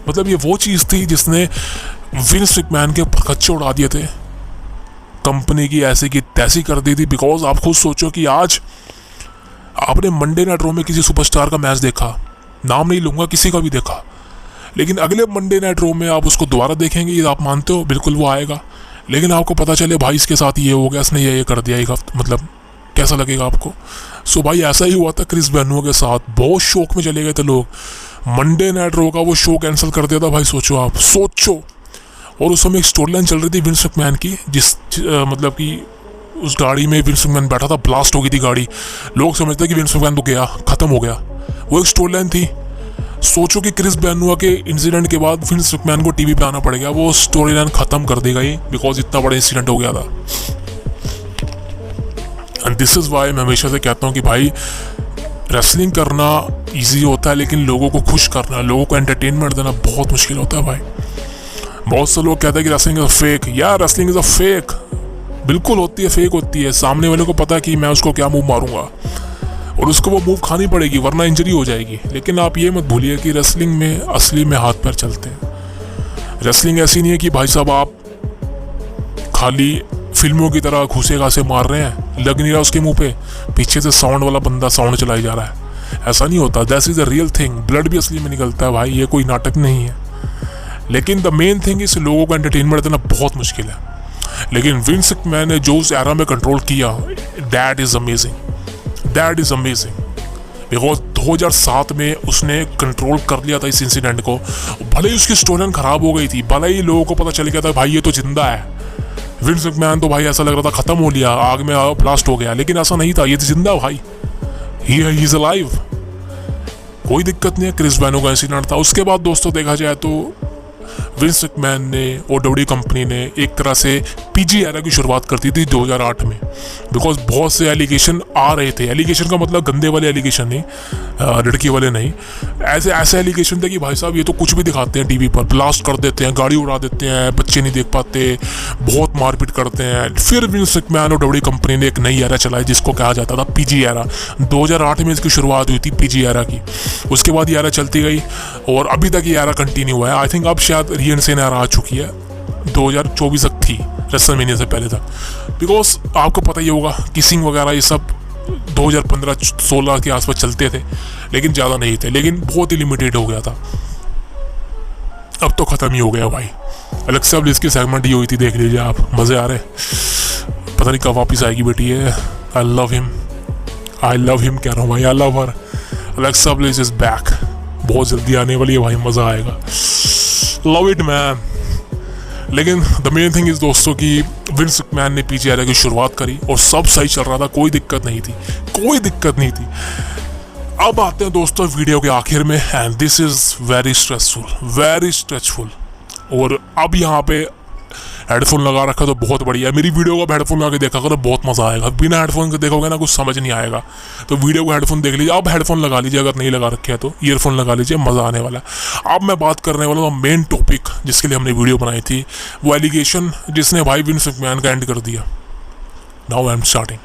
S1: मतलब ये वो चीज़ थी जिसने विंस मैकमैन के खच्चे उड़ा दिए थे, कंपनी की ऐसे की तैसी कर दी थी। बिकॉज आप खुद सोचो कि आज आपने मंडे नाइट रॉ में किसी सुपरस्टार का मैच देखा, नाम नहीं लूँगा, किसी का भी देखा, लेकिन अगले मंडे नाइट रॉ में आप उसको दोबारा देखेंगे, ये आप मानते हो, बिल्कुल वो आएगा। लेकिन आपको पता चले भाई इसके साथ ये हो गया, इसने ये कर दिया एक हफ्ते, मतलब कैसा लगेगा आपको। सो भाई ऐसा ही हुआ था क्रिस बेनोआ के साथ, बहुत शौक में चले गए थे लोग, मंडे नाइट रॉ का वो शो कैंसिल कर दिया था भाई, सोचो आप, सोचो। और उस समय एक स्टोरी लाइन चल रही थी विंस मैकमैन की, मतलब कि उस गाड़ी में विंस मैकमैन बैठा था, ब्लास्ट हो गई थी गाड़ी, लोग समझते कि विंस मैकमैन तो गया, खत्म हो गया, वो एक स्टोरी लाइन थी। सोचो कि क्रिस बेनोआ के इंसिडेंट के बाद विंस मैकमैन को टीवी पे आना पड़ गया, वो स्टोरी लाइन खत्म कर देगा ही, बिकॉज इतना बड़ा इंसिडेंट हो गया था। एंड दिस इज़ वाई मैं हमेशा से कहता हूँ कि भाई रेसलिंग करना इजी होता है, लेकिन लोगों को खुश करना, लोगों को एंटरटेनमेंट देना बहुत मुश्किल होता है भाई। बहुत से लोग कहते हैं कि रेसलिंग इज़ अ फेक। यार रेसलिंग इज़ अ फेक, बिल्कुल होती है, फेक होती है। सामने वाले को पता है कि मैं उसको क्या मूव मारूंगा और उसको वो मूव खानी पड़ेगी वरना इंजरी हो जाएगी। लेकिन आप ये मत भूलिए कि रेसलिंग में असली में हाथ पैर चलते हैं। रेसलिंग ऐसी नहीं है कि भाई साहब आप खाली फिल्मों की तरह घुसे घासे मार रहे हैं, लग नहीं रहा उसके मुंह पे, पीछे से साउंड वाला बंदा साउंड चलाई जा रहा है। ऐसा नहीं होता। That is a real thing. Blood भी असली में निकलता है भाई, ये कोई नाटक नहीं है। लेकिन द मेन थिंग इस लोगों को एंटरटेनमेंट देना बहुत मुश्किल है। लेकिन विंस मैकमैन ने जो उस एरा में कंट्रोल किया, that is amazing, that is amazing. Because 2007 में उसने कंट्रोल कर लिया था इस इंसिडेंट को। भले ही उसकी स्टोरी खराब हो गई थी, भले ही लोगों को पता चल गया था भाई ये तो जिंदा है, विंस मैकमैन तो भाई ऐसा लग रहा था खत्म हो लिया, आग में ब्लास्ट हो गया, लेकिन ऐसा नहीं था, ये तो जिंदा भाई, ही इज अलाइव। कोई दिक्कत नहीं है। क्रिस बैनो का इंसिडेंट था। उसके बाद दोस्तों देखा जाए तो विंस मैकमैन ने और डब्ल्यूडब्ल्यूई कंपनी ने एक तरह से पीजी एरा की शुरुआत कर दी थी 2008 में। बिकॉज बहुत से एलिगेशन आ रहे थे। एलिगेशन का मतलब गंदे वाले एलिगेशन नहीं, लड़की वाले नहीं, ऐसे एलिगेशन थे कि भाई साहब ये तो कुछ भी दिखाते हैं टीवी पर, ब्लास्ट कर देते हैं, गाड़ी उड़ा देते हैं, बच्चे नहीं देख पाते, बहुत मारपीट करते हैं। फिर विंस मैकमैन और डब्ल्यूडब्ल्यूई कंपनी ने एक नई एरा चलाई जिसको कहा जाता था पीजी एरा। 2008 में इसकी शुरुआत हुई थी पीजी एरा की। उसके बाद ये एरा चलती गई और अभी तक ये एरा कंटिन्यू हुआ है। आई थिंक अब शायद रीएंसेन एरा आ चुकी है, 2024 तक थी, रेसलमेनिया से पहले तक। बिकॉज आपको पता ही होगा किसिंग वगैरह ये सब 2015-16 के आसपास चलते थे, लेकिन ज़्यादा नहीं थे, लेकिन बहुत ही लिमिटेड हो गया था। अब तो ख़त्म ही हो गया भाई। अलेक्सा ब्लिस की सेगमेंट ही हुई थी, देख लीजिए आप, मज़े आ रहे। पता नहीं कब वापस आएगी बेटी है। आई लव हिम कह रहा हूँ भाई, I love her. Alexa bliss is back, बहुत जल्दी आने वाली है भाई, मज़ा आएगा। Love it man. लेकिन द मेन थिंग इज दोस्तों कि विंस मैकमैन ने पीजी एरा की शुरुआत करी और सब सही चल रहा था, कोई दिक्कत नहीं थी, कोई दिक्कत नहीं थी। अब आते हैं दोस्तों वीडियो के आखिर में, and this is very stressful. और अब यहाँ पे हेडफोन लगा रखा तो बहुत बढ़िया है। मेरी वीडियो को हेडफोन लगा के देखा करो, बहुत मज़ा आएगा। बिना हेडफोन के देखोगे ना कुछ समझ नहीं आएगा, तो वीडियो को हेडफोन देख लीजिए। अब हेडफोन लगा लीजिए, अगर नहीं लगा रखे हैं तो ईयरफोन लगा लीजिए, मज़ा आने वाला है। अब मैं बात करने वाला हूँ मेन टॉपिक जिसके लिए हमने वीडियो बनाई थी, वो एलिगेशन जिसने भाई विंस मैकमैन का एंड कर दिया। Now I am starting.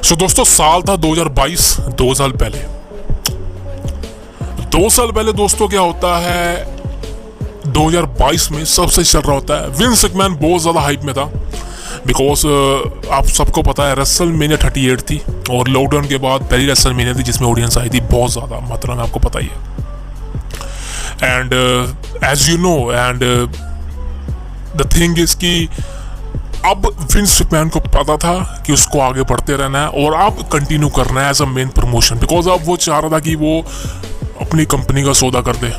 S1: तो दोस्तों साल था 2022, 2 साल पहले। 2 साल पहले दोस्तों क्या होता है, 2022 में सबसे चल रहा होता है, विंस मैकमैन बहुत ज़्यादा हाइप में था। बिकॉज आप सबको पता है रेसलमेनिया 38 थी और लॉकडाउन के बाद पहली रेसलमेनिया थी जिसमें ऑडियंस आई थी बहुत ज़्यादा मात्रा में, आपको पता ही है। And as you know, and the thing is कि अब विंस मैकमैन को पता था कि उसको आगे बढ़ते रहना है और अब कंटिन्यू करना है as a main promotion. Because अब वो चाह रहा था कि वो अपनी कंपनी का सौदा कर दे,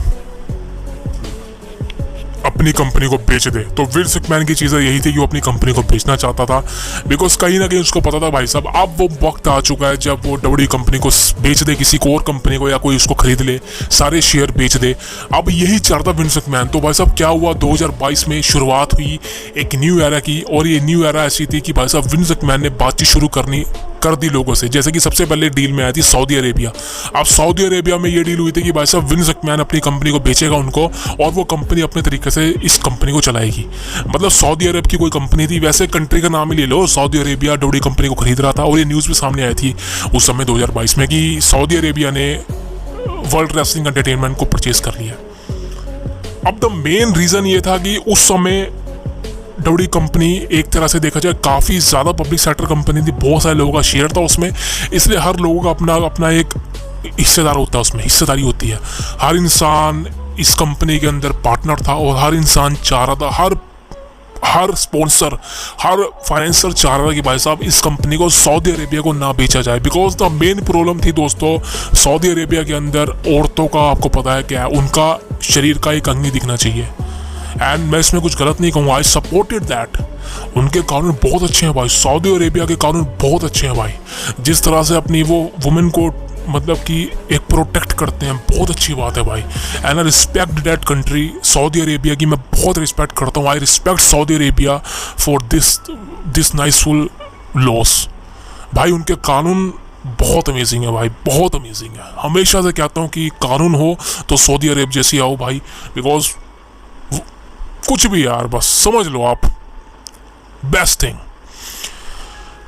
S1: अपनी कंपनी को बेच दे। तो विंस मैकमैन की चीज़ें यही थी कि वो अपनी कंपनी को बेचना चाहता था। बिकॉज कहीं ना कहीं उसको पता था भाई साहब अब वो वक्त आ चुका है जब वो डब्ल्यूडब्ल्यूई कंपनी को बेच दे किसी को और कंपनी को, या कोई उसको खरीद ले, सारे शेयर बेच दे। अब यही चाहता विंस मैकमैन। तो भाई साहब क्या हुआ, 2022 में शुरुआत हुई एक न्यू एरा की, और ये न्यू एरा ऐसी थी कि भाई साहब विंस मैकमैन ने बातचीत शुरू कर दी लोगों से। जैसे कि सबसे पहले डील में आई थी सऊदी अरेबिया। अब सऊदी अरेबिया में ये डील हुई थी कि भाई साहब विंस मैकमैन अपनी कंपनी को बेचेगा उनको, और वो कंपनी अपने तरीके से इस कंपनी को चलाएगी। मतलब सऊदी अरब की कोई कंपनी थी, वैसे कंट्री का नाम ही ले लो, सऊदी अरेबिया डब्ल्यूडब्ल्यूई कंपनी को खरीद रहा था। और ये न्यूज़ भी सामने आई थी उस समय 2022 में कि सऊदी अरेबिया ने वर्ल्ड रेसलिंग एंटरटेनमेंट को परचेज कर लिया। अब द मेन रीज़न ये था कि उस समय डब्ल्यूडब्ल्यूई कंपनी एक तरह से देखा जाए काफ़ी ज़्यादा पब्लिक सेक्टर कंपनी थी, बहुत सारे लोगों का शेयर था उसमें, इसलिए हर लोगों का अपना अपना एक हिस्सेदार होता है, उसमें हिस्सेदारी होती है। हर इंसान इस कंपनी के अंदर पार्टनर था और हर इंसान चाह रहा था, हर स्पॉन्सर, हर फाइनेंसर चाह रहा था कि भाई साहब इस कंपनी को सऊदी अरेबिया को ना बेचा जाए, बिकॉज द मेन प्रॉब्लम थी दोस्तों सऊदी अरेबिया के अंदर औरतों का, आपको पता है क्या है, उनका शरीर का एक अंग नहीं दिखना चाहिए। एंड मैं इसमें कुछ गलत नहीं कहूँगा, आई सपोर्टेड दैट। उनके कानून बहुत अच्छे हैं भाई, सऊदी अरेबिया के कानून बहुत अच्छे हैं भाई। जिस तरह से अपनी वो वुमेन को मतलब कि एक प्रोटेक्ट करते हैं, बहुत अच्छी बात है भाई। And I respect that country, Saudi Arabia की मैं बहुत रिस्पेक्ट करता हूँ। I respect Saudi Arabia for this niceful laws. भाई उनके कानून बहुत अमेजिंग है भाई, बहुत अमेजिंग है। हमेशा से कहता हूँ कि कानून हो तो सऊदी अरेब जैसी आओ भाई, बिकॉज कुछ भी यार बस समझ लो आप, best thing.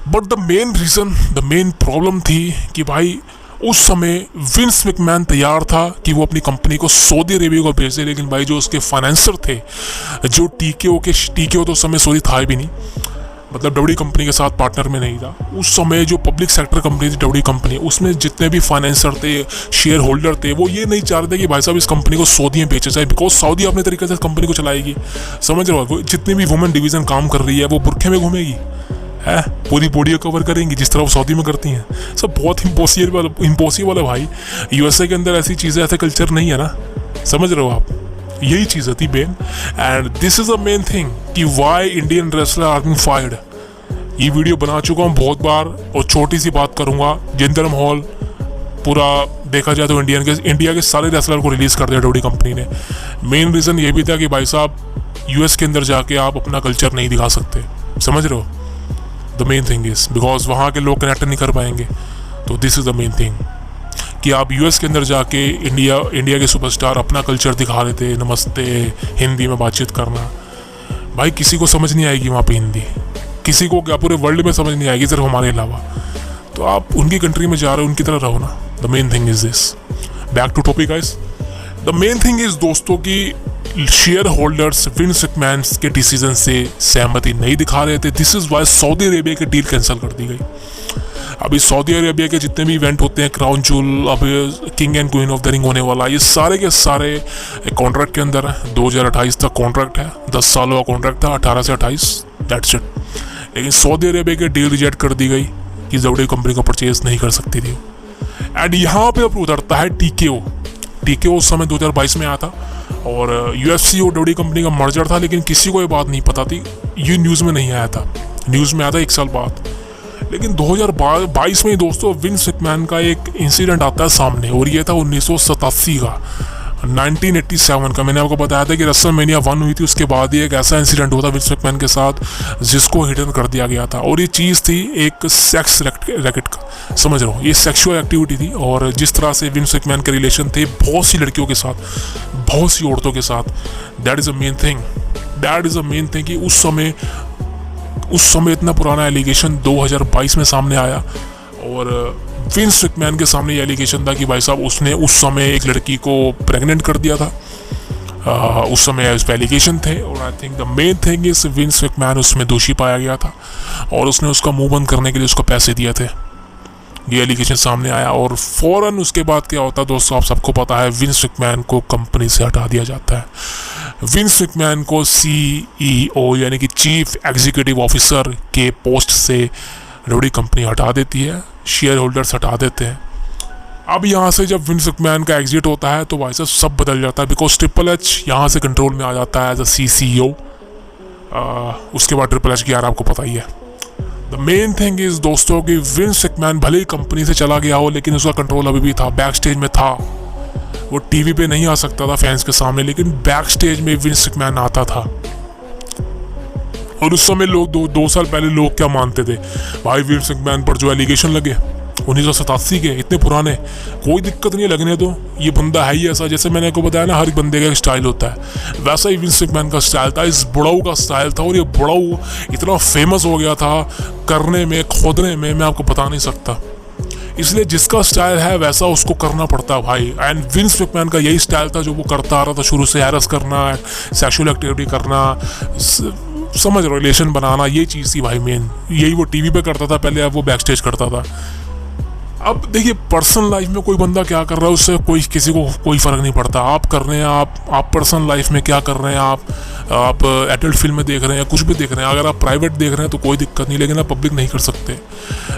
S1: But the main reason, the main problem थी कि भाई उस समय विंस मैकमैन तैयार था कि वो अपनी कंपनी को सऊदी अरेबिया को भेज दे, लेकिन भाई जो उसके फाइनेंसर थे, जो टीकेओ तो उस समय सऊदी था भी नहीं, मतलब डब्ल्यू कंपनी के साथ पार्टनर में नहीं था। उस समय जो पब्लिक सेक्टर कंपनी थी डब्ल्यू कंपनी, उसमें जितने भी फाइनेंसर थे, शेयर होल्डर थे, वो ये नहीं चाह रहे थे कि भाई साहब इस कंपनी को सऊदी में बेचा जाए, बिकॉज सऊदी अपने तरीके से कंपनी को चलाएगी। समझ रहे हो, जितनी भी वुमेन डिवीज़न काम कर रही है वो बुरखे में घूमेगी, है पूरी बॉडी कवर करेंगी जिस तरह वो सऊदी में करती हैं। सब बहुत इम्पॉसिबल है भाई। यूएसए के अंदर ऐसी चीज़ें, ऐसे कल्चर नहीं है ना, समझ रहे हो आप, यही चीज़ थी बेन। And this is the main thing कि why Indian wrestler are being fired. ये वीडियो बना चुका हूँ बहुत बार, और छोटी सी बात करूँगा, जिंदर महल पूरा देखा जाए तो इंडिया के सारे रेसलर को रिलीज़ कर दिया डब्ल्यू कंपनी ने। मेन रीज़न ये भी था कि भाई साहब यूएस के अंदर जाके आप अपना कल्चर नहीं दिखा सकते, समझ रहे हो। The main thing is because वहाँ के लोग कनेक्ट नहीं कर पाएंगे, तो this is the main thing कि आप यूएस के अंदर जाके इंडिया के सुपरस्टार अपना कल्चर दिखा रहे थे, नमस्ते, हिंदी में बातचीत करना। भाई किसी को समझ नहीं आएगी वहाँ पे हिंदी, किसी को क्या पूरे वर्ल्ड में समझ नहीं आएगी, सिर्फ हमारे अलावा। तो आप उनकी कंट्री में जा रहे हो, उनकी तरह रहो ना। The main thing is this. Back to topic guys, the main thing is दोस्तों की शेयर होल्डर्स विंस मैकमैन के डिसीजन से सहमति नहीं दिखा रहे थे। This is why Saudi Arabia की डील कैंसिल कर दी गई। अभी सऊदी अरेबिया के जितने भी इवेंट होते हैं, क्राउन जूल, अब king and queen of the ring होने वाला, ये सारे के सारे कॉन्ट्रैक्ट के अंदर है। 2028 तक कॉन्ट्रैक्ट है, 10 सालों का कॉन्ट्रैक्ट था, 18 से 28, दैट्स इट। लेकिन सऊदी अरेबिया की डील रिजेक्ट कर दी गई कि डब्ल्यू कंपनी को परचेज नहीं कर सकती थी। एंड यहाँ पे अब उतरता है टीकेओ उस समय 2022 में आया था, और यूएफसी और डब्ल्यू कंपनी का मर्जर था, लेकिन किसी को ये बात नहीं पता थी, ये न्यूज़ में नहीं आया था, न्यूज़ में आया था 1 साल बाद। लेकिन 2022 में ही दोस्तों विंस मैकमैन का एक इंसिडेंट आता है सामने, और ये था 1987 का, 1987 का। मैंने आपको बताया था कि रेसलमेनिया 1 हुई थी, उसके बाद ही एक ऐसा इंसिडेंट हुआ था विंस मैकमैन के साथ जिसको हिडन कर दिया गया था, और ये चीज़ थी एक सेक्स रैकेट का, समझ रहे हो, ये सेक्सुअल एक्टिविटी थी। और जिस तरह से विंस मैकमैन के रिलेशन थे बहुत सी लड़कियों के साथ, बहुत सी औरतों के साथ, that is a main thing कि उस समय इतना पुराना एलिगेशन 2022 में सामने आया, और विंस मैकमैन के सामने ये एलिगेशन था कि भाई साहब उसने उस समय एक लड़की को प्रेग्नेंट कर दिया था। उस समय उस पर एलिगेशन थे, और I think the main thing is Vince McMahon उसमें दोषी पाया गया था, और उसने उसका मुंह बंद करने के लिए उसको पैसे दिए थे। ये एलिगेशन सामने आया, और फ़ौरन उसके बाद क्या होता है दोस्तों, आप सबको पता है, विंस मैकमैन को कंपनी से हटा दिया जाता है। विंस मैकमैन को CEO यानी कि चीफ एग्जीक्यूटिव ऑफिसर के पोस्ट से डब्ल्यू कंपनी हटा देती है, शेयर होल्डर्स हटा देते हैं। अब यहाँ से जब विंस मैकमैन का एग्जिट होता है तो भाई साहब सब बदल जाता है, बिकॉज ट्रिपल एच यहाँ से कंट्रोल में आ जाता है एज अ CEO। उसके बाद ट्रिपल एच की यार आपको पता ही है। द मेन थिंग इज दोस्तों कि विंस मैकमैन भले ही कंपनी से चला गया हो, लेकिन उसका कंट्रोल अभी भी था, बैक स्टेज में था। वो टीवी पे नहीं आ सकता था फैंस के सामने, लेकिन बैक स्टेज में विंस मैकमैन आता था। और उस समय लोग 2 साल पहले लोग क्या मानते थे, भाई विंस मैकमैन पर जो एलिगेशन लगे 1987 के, इतने पुराने, कोई दिक्कत नहीं लगने दो, ये बंदा है ही ऐसा। जैसे मैंने आपको बताया ना, हर बंदे का एक स्टाइल होता है, वैसा ही विंस मैकमैन का स्टाइल था, इस बुढ़ाऊ का स्टाइल था। और ये बुढ़ाऊ इतना फेमस हो गया था करने में, खोदने में, मैं आपको बता नहीं सकता। इसलिए जिसका स्टाइल है वैसा उसको करना पड़ता है भाई। एंड विंस मैकमैन का यही स्टाइल था जो वो करता आ रहा था शुरू से, हैरस करना, सेक्सुअल एक्टिविटी करना, समझ रहे, रिलेशन बनाना, ये चीज़ थी भाई मेन। यही वो टीवी पे करता था पहले, अब वो बैक स्टेज करता था। अब देखिए, पर्सनल लाइफ में कोई बंदा क्या कर रहा है उससे किसी को कोई फ़र्क नहीं पड़ता। आप कर रहे हैं, आप पर्सनल लाइफ में क्या कर रहे हैं, आप एडल्ट फिल्म में देख रहे हैं, कुछ भी देख रहे हैं, अगर आप प्राइवेट देख रहे हैं तो कोई दिक्कत नहीं, लेकिन आप पब्लिक नहीं कर सकते।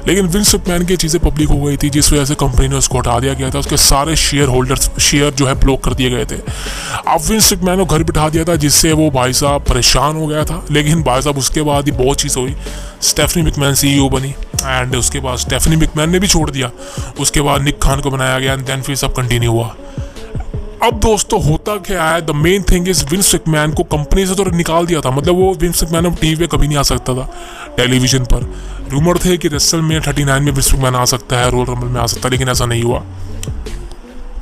S1: लेकिन विंस मैकमैन की चीज़ें पब्लिक हो गई थी, जिस वजह से कंपनी ने उसको हटा दिया गया था। उसके सारे शेयर जो है ब्लॉक कर दिए गए थे। अब विंस मैकमैन को घर बिठा दिया था, जिससे वो भाई साहब परेशान हो गया था। लेकिन भाई साहब उसके बाद ही बहुत चीज़ हुई। स्टेफनी मैकमैन CEO बनी, एंड उसके बाद स्टेफनी मैकमैन ने भी छोड़ दिया। उसके बाद निक खान को बनाया गया, एंड देन फिर सब कंटिन्यू हुआ। अब दोस्तों होता क्या है, the main thing is wins McMahon को कंपनी से तो निकाल दिया था। मतलब वो विंस मैकमैन अब टीवी पे कभी नहीं आ सकता था, टेलीविजन पर। रूमर थे कि रेसलमेनिया 39 में विंस मैकमैन आ सकता है, रॉयल रंबल में आ सकता है, लेकिन ऐसा नहीं हुआ।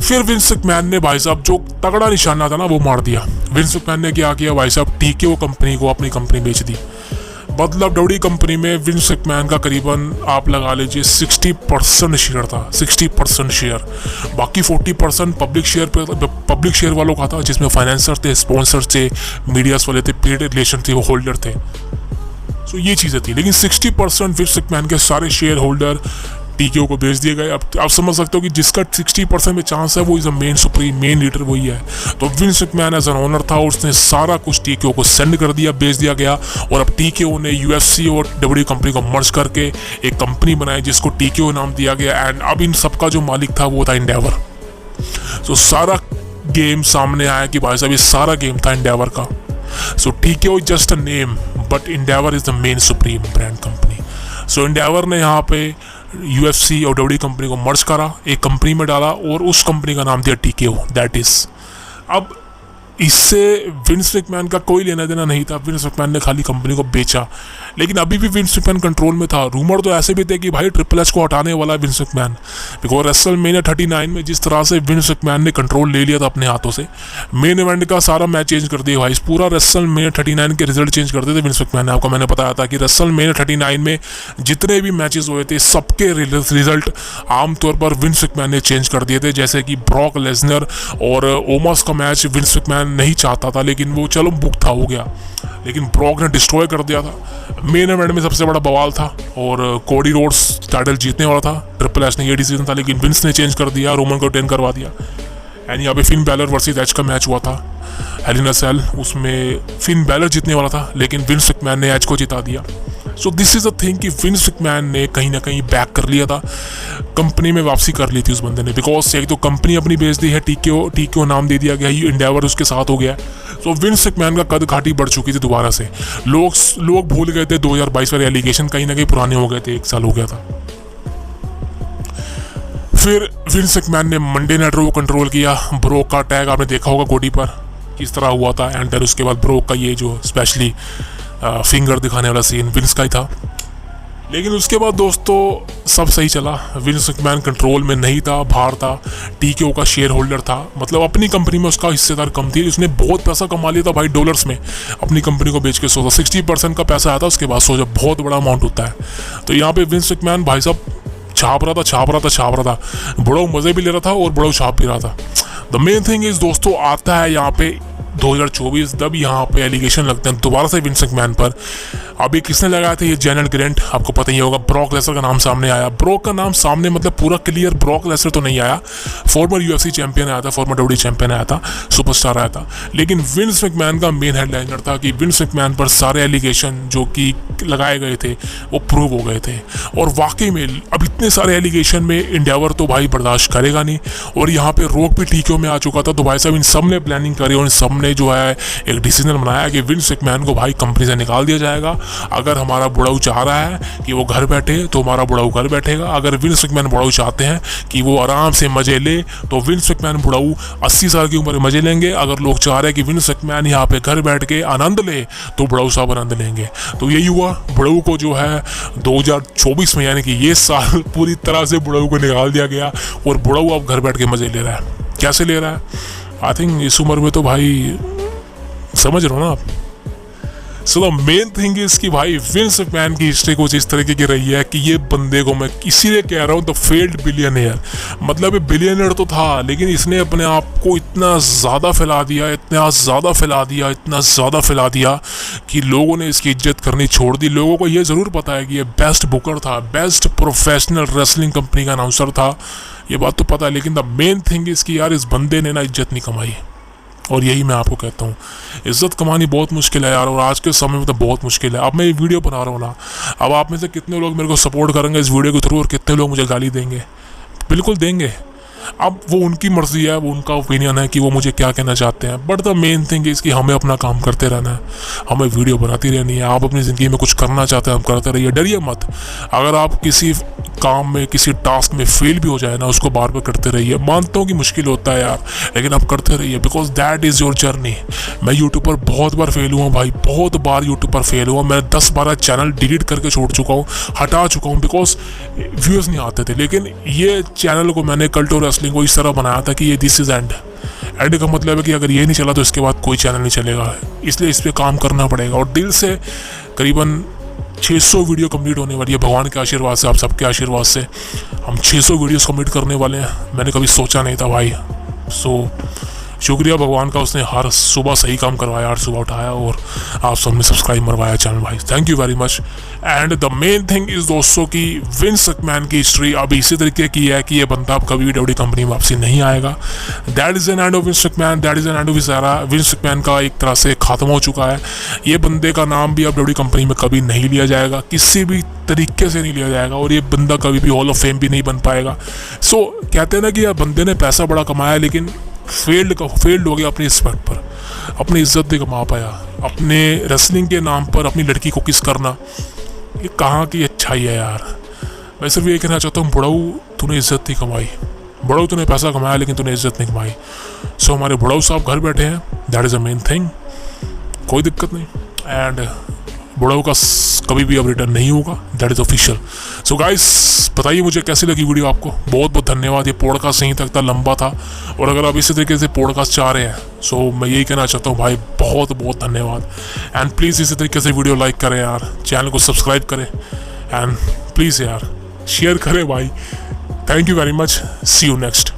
S1: फिर विंस मैकमैन ने भाई साहब जो तगड़ा निशाना था ना वो मार दिया। विंस मैकमैन ने क्या किया भाई साहब, TKO कंपनी को अपनी कंपनी बेच दी। मतलब डब्ल्यूडब्ल्यूई कंपनी में विंस मैकमैन का करीबन आप लगा लीजिए 60% शेयर था, 60% शेयर। बाकी 40% पब्लिक शेयर वालों का था, जिसमें फाइनेंसर थे, स्पॉन्सर थे, मीडियास वाले थे, पेड रिलेशन थे, वो होल्डर थे। सो ये चीज़ें थी। लेकिन 60% विंस मैकमैन के सारे शेयर होल्डर TKO को बेच दिए गए। अब आप समझ सकते हो कि जिसका 60% में चांस है वो is a main supreme, main leader वही है। तो Vince McMahon as an owner था, उसने सारा कुछ TKO को सेंड कर दिया, बेच दिया गया। और अब TKO ने UFC और WWE कंपनी को मर्ज करके एक कंपनी बनाई जिसको TKO नाम दिया गया। एंड अब इन सबका जो मालिक था वो था एंडेवर। सो सारा गेम सामने आया कि भाई साहब ये सारा गेम था एंडेवर का। सो TKO is just a name, but Endeavour is the main supreme brand company. So Endeavour ने यहाँ पे UFC और WWE कंपनी को मर्ज करा, एक कंपनी में डाला, और उस कंपनी का नाम दिया TKO। दैट इज, अब इससे विंस मैकमैन का कोई लेना देना नहीं था। विंस मैकमैन ने खाली कंपनी को बेचा। लेकिन अभी भी विंस मैकमैन कंट्रोल में था। रूमर तो ऐसे भी थे कि भाई ट्रिपल एच को हटाने वाला है विंस मैकमैन, बिकॉज रेसलमेनिया 39 में जिस तरह से विंस मैकमैन ने कंट्रोल ले लिया था अपने हाथों से, मेन इवेंट का सारा मैच चेंज कर दिया भाई। पूरा रेसलमेनिया 39 के रिजल्ट चेंज कर दिए थे विंस मैकमैन ने। आपको मैंने बताया था कि रेसलमेनिया 39 में जितने भी मैचेस हुए थे सबके रिजल्ट आमतौर पर विंस मैकमैन ने चेंज कर दिए थे। जैसे कि ब्रॉक लेसनर और ओमस का मैच विंस मैकमैन नहीं चाहता था, लेकिन वो चलो बुक था, हो गया, लेकिन ब्रॉक ने डिस्ट्रॉय कर दिया था। मेन इवेंट में सबसे बड़ा बवाल था, और कोडी रोड्स टाइटल जीतने वाला था। ट्रिपल एच ने ये डिसीजन था, लेकिन विंस ने चेंज कर दिया, रोमन को रिटेन करवा दिया। एंड यहाँ पे फिन बैलर वर्सेस एज का मैच हुआ था, हेल इन अ सेल। उसमें फिन बैलर जीतने वाला था, लेकिन विंस मैकमैन ने एज को जिता दिया। So this is a thing कि विंस मैकमैन ने कहीं ना कहीं बैक कर लिया था, कंपनी में वापसी कर ली थी उस बंदे ने। बिकॉज एक तो कंपनी अपनी बेच दी है, TKO नाम दे दिया गया, एंडेवर उसके साथ हो गया। तो विंस मैकमैन का कद घाटी बढ़ चुकी थी दोबारा से। लोग भूल गए थे 2022 वाले एलिगेशन, कहीं ना कहीं पुराने हो गए थे, 1 साल हो गया था। फिर विंस मैकमैन ने मंडे नाइट रॉ को कंट्रोल किया। ब्रोक का टैग आपने देखा होगा गोडी पर किस तरह हुआ था। एंड देन उसके बाद ब्रोक का ये जो स्पेशली फिंगर दिखाने वाला सीन विंस का ही था। लेकिन उसके बाद दोस्तों सब सही चला। विंस मैकमैन कंट्रोल में नहीं था, बाहर था। TKO का शेयर होल्डर था, मतलब अपनी कंपनी में उसका हिस्सेदार कम थी। उसने बहुत पैसा कमा लिया था भाई डॉलर्स में, अपनी कंपनी को बेच के। 60% का पैसा आया था उसके बाद। सोचा बहुत बड़ा अमाउंट होता है। तो यहाँ पे विंस मैकमैन भाई साहब छाप रहा था। बड़ा मज़े भी ले रहा था और बड़ा छाप भी रहा था। द मेन थिंग इज दोस्तों आता है यहाँ पे 2024, तब यहाँ पे एलिगेशन लगते हैं दोबारा से विंस मैकमैन पर। अभी किसने लगाया था ये जैनल ग्रेंट, आपको पता ही होगा। ब्रॉक लेसनर का नाम सामने आया। ब्रॉक का नाम सामने मतलब पूरा क्लियर ब्रॉक लेसनर तो नहीं आया। फॉर्मर UFC चैंपियन आया था, फॉर्मर WWE चैंपियन आया था, सुपरस्टार आया था। लेकिन विंस मैकमैन का मेन हेडलाइनर था कि विंस मैकमैन पर सारे एलिगेशन जो कि लगाए गए थे वो प्रूव हो गए थे। और वाकई में अब इतने सारे एलिगेशन में एंडेवर तो भाई बर्दाश्त करेगा नहीं। और यहाँ पे रॉक भी TKO में आ चुका था। तो भाई साहब इन सब ने प्लानिंग करी और इन सब ने जो है एक डिसीजन बनाया कि विंस मैकमैन को भाई कंपनी से निकाल दिया जाएगा। अगर हमारा बुढ़ाऊ चाह रहा है कि वो घर बैठे तो हमारा बुढ़ाऊ घर बैठेगा। अगर विंस मैकमैन बुढ़ाऊ चाहते हैं कि वो आराम से मजे ले तो विंस मैकमैन बुढ़ाऊ 80 साल की उम्र में मजे लेंगे। अगर लोग चाह रहे हैं कि विंस मैकमैन यहाँ पे घर बैठ के आनंद ले तो बुढ़ाऊ साहब आनंद लेंगे। तो यही हुआ। बुढ़ाऊ को जो है 2024 में, यानी कि ये साल पूरी तरह से बुढ़ाऊ को निकाल दिया गया और बुढ़ाऊ अब घर बैठ के मजे ले रहा है। कैसे ले रहा है? आई थिंक इस उम्र में तो भाई समझ रहे हो ना आप। So the main thing is कि भाई विंस मैकमैन की हिस्ट्री कुछ इस तरीके की रही है कि ये बंदे को मैं इसीलिए कह रहा हूँ द फेल्ड बिलियनियर। मतलब ये बिलियनियर तो था, लेकिन इसने अपने आप को इतना ज़्यादा फैला दिया, इतना ज़्यादा फैला दिया कि लोगों ने इसकी इज्जत करनी छोड़ दी। लोगों को ये ज़रूर पता है कि ये बेस्ट बुकर था, बेस्ट प्रोफेशनल रेसलिंग कंपनी का अनाउंसर था, ये बात तो पता है, लेकिन द मेन थिंग इसकी यार इस बंदे ने ना इज्जत नहीं कमाई। और यही मैं आपको कहता हूँ, इज्जत कमानी बहुत मुश्किल है यार, और आज के समय में तो बहुत मुश्किल है। अब मैं ये वीडियो बना रहा हूँ ना, अब आप में से कितने लोग मेरे को सपोर्ट करेंगे इस वीडियो के थ्रू और कितने लोग मुझे गाली देंगे? बिल्कुल देंगे। अब वो उनकी मर्ज़ी है, वो उनका ओपिनियन है कि वो मुझे क्या कहना चाहते हैं, but the main thing is कि हमें अपना काम करते रहना है, हमें वीडियो बनाती रहनी है। आप अपनी ज़िंदगी में कुछ करना चाहते हैं, आप करते रहिए, डरिए मत। अगर आप किसी काम में, किसी टास्क में फेल भी हो जाए ना, उसको बार बार करते रहिए। मानता हूँ कि मुश्किल होता है यार, लेकिन आप करते रहिए, because that is your journey. मैं यूट्यूब पर बहुत बार फेल हुआ भाई, बहुत बार यूट्यूब पर फेल हुआ। मैं 10-12 चैनल डिलीट करके छोड़ चुका हूँ, हटा चुका हूँ, बिकॉज व्यूज़ नहीं आते थे। लेकिन ये चैनल को मैंने कल्ट और रेसलिंग को इस तरह बनाया था कि ये दिस इज़ एंड का मतलब है कि अगर ये नहीं चला तो इसके बाद कोई चैनल नहीं चलेगा, इसलिए इस पर काम करना पड़ेगा। और दिल से करीबन 600 वीडियो कंप्लीट होने वाली है, भगवान के आशीर्वाद से, आप सबके आशीर्वाद से हम 600 वीडियोस कंप्लीट करने वाले हैं। मैंने कभी सोचा नहीं था भाई। सो शुक्रिया भगवान का, उसने हर सुबह सही काम करवाया, हर सुबह उठाया और आप सबने सब्सक्राइब मरवाया चैनल भाई, thank you very much. And the main thing is दोस्तों की विंस मैकमैन की हिस्ट्री अब इसी तरीके की है कि ये बंदा अब कभी WWE कंपनी में वापसी नहीं आएगा। That is an end of Vince McMahon, that is an end of his era. Wins McMahon का एक तरह से ख़त्म हो चुका है। ये बंदे का नाम भी अब WWE कंपनी में कभी नहीं लिया जाएगा, किसी भी तरीके से नहीं लिया जाएगा, और ये बंदा कभी भी हॉल ऑफ फेम भी नहीं बन पाएगा। सो कहते हैं ना कि यार बंदे ने पैसा बड़ा कमाया, लेकिन फेल्ड हो गया अपनी रिस्पेक्ट पर, अपनी इज्जत नहीं कमा पाया। अपने रेसलिंग के नाम पर अपनी लड़की को किस करना, ये कहाँ की अच्छाई है यार। मैं सिर्फ ये कहना चाहता हूँ, बुढ़ाऊ तूने इज्जत नहीं कमाई, बुढ़ाऊ तूने पैसा कमाया लेकिन तूने इज्जत नहीं कमाई। सो हमारे बुढ़ाऊ साहब घर बैठे हैं, that is the main thing, कोई दिक्कत नहीं। एंड बुढ़ाऊ का कभी भी अब रिटर्न नहीं होगा, that is official. So guys बताइए मुझे कैसी लगी वीडियो आपको। बहुत बहुत धन्यवाद। ये पॉडकास्ट सही तक था, लंबा था, और अगर आप इसी तरीके से पॉडकास्ट चाह रहे हैं सो मैं यही कहना चाहता हूँ भाई, बहुत बहुत धन्यवाद। एंड प्लीज़ इसी तरीके से वीडियो लाइक करें यार, चैनल को सब्सक्राइब करें, एंड प्लीज़ यार शेयर करें भाई। Thank you very much, see you next.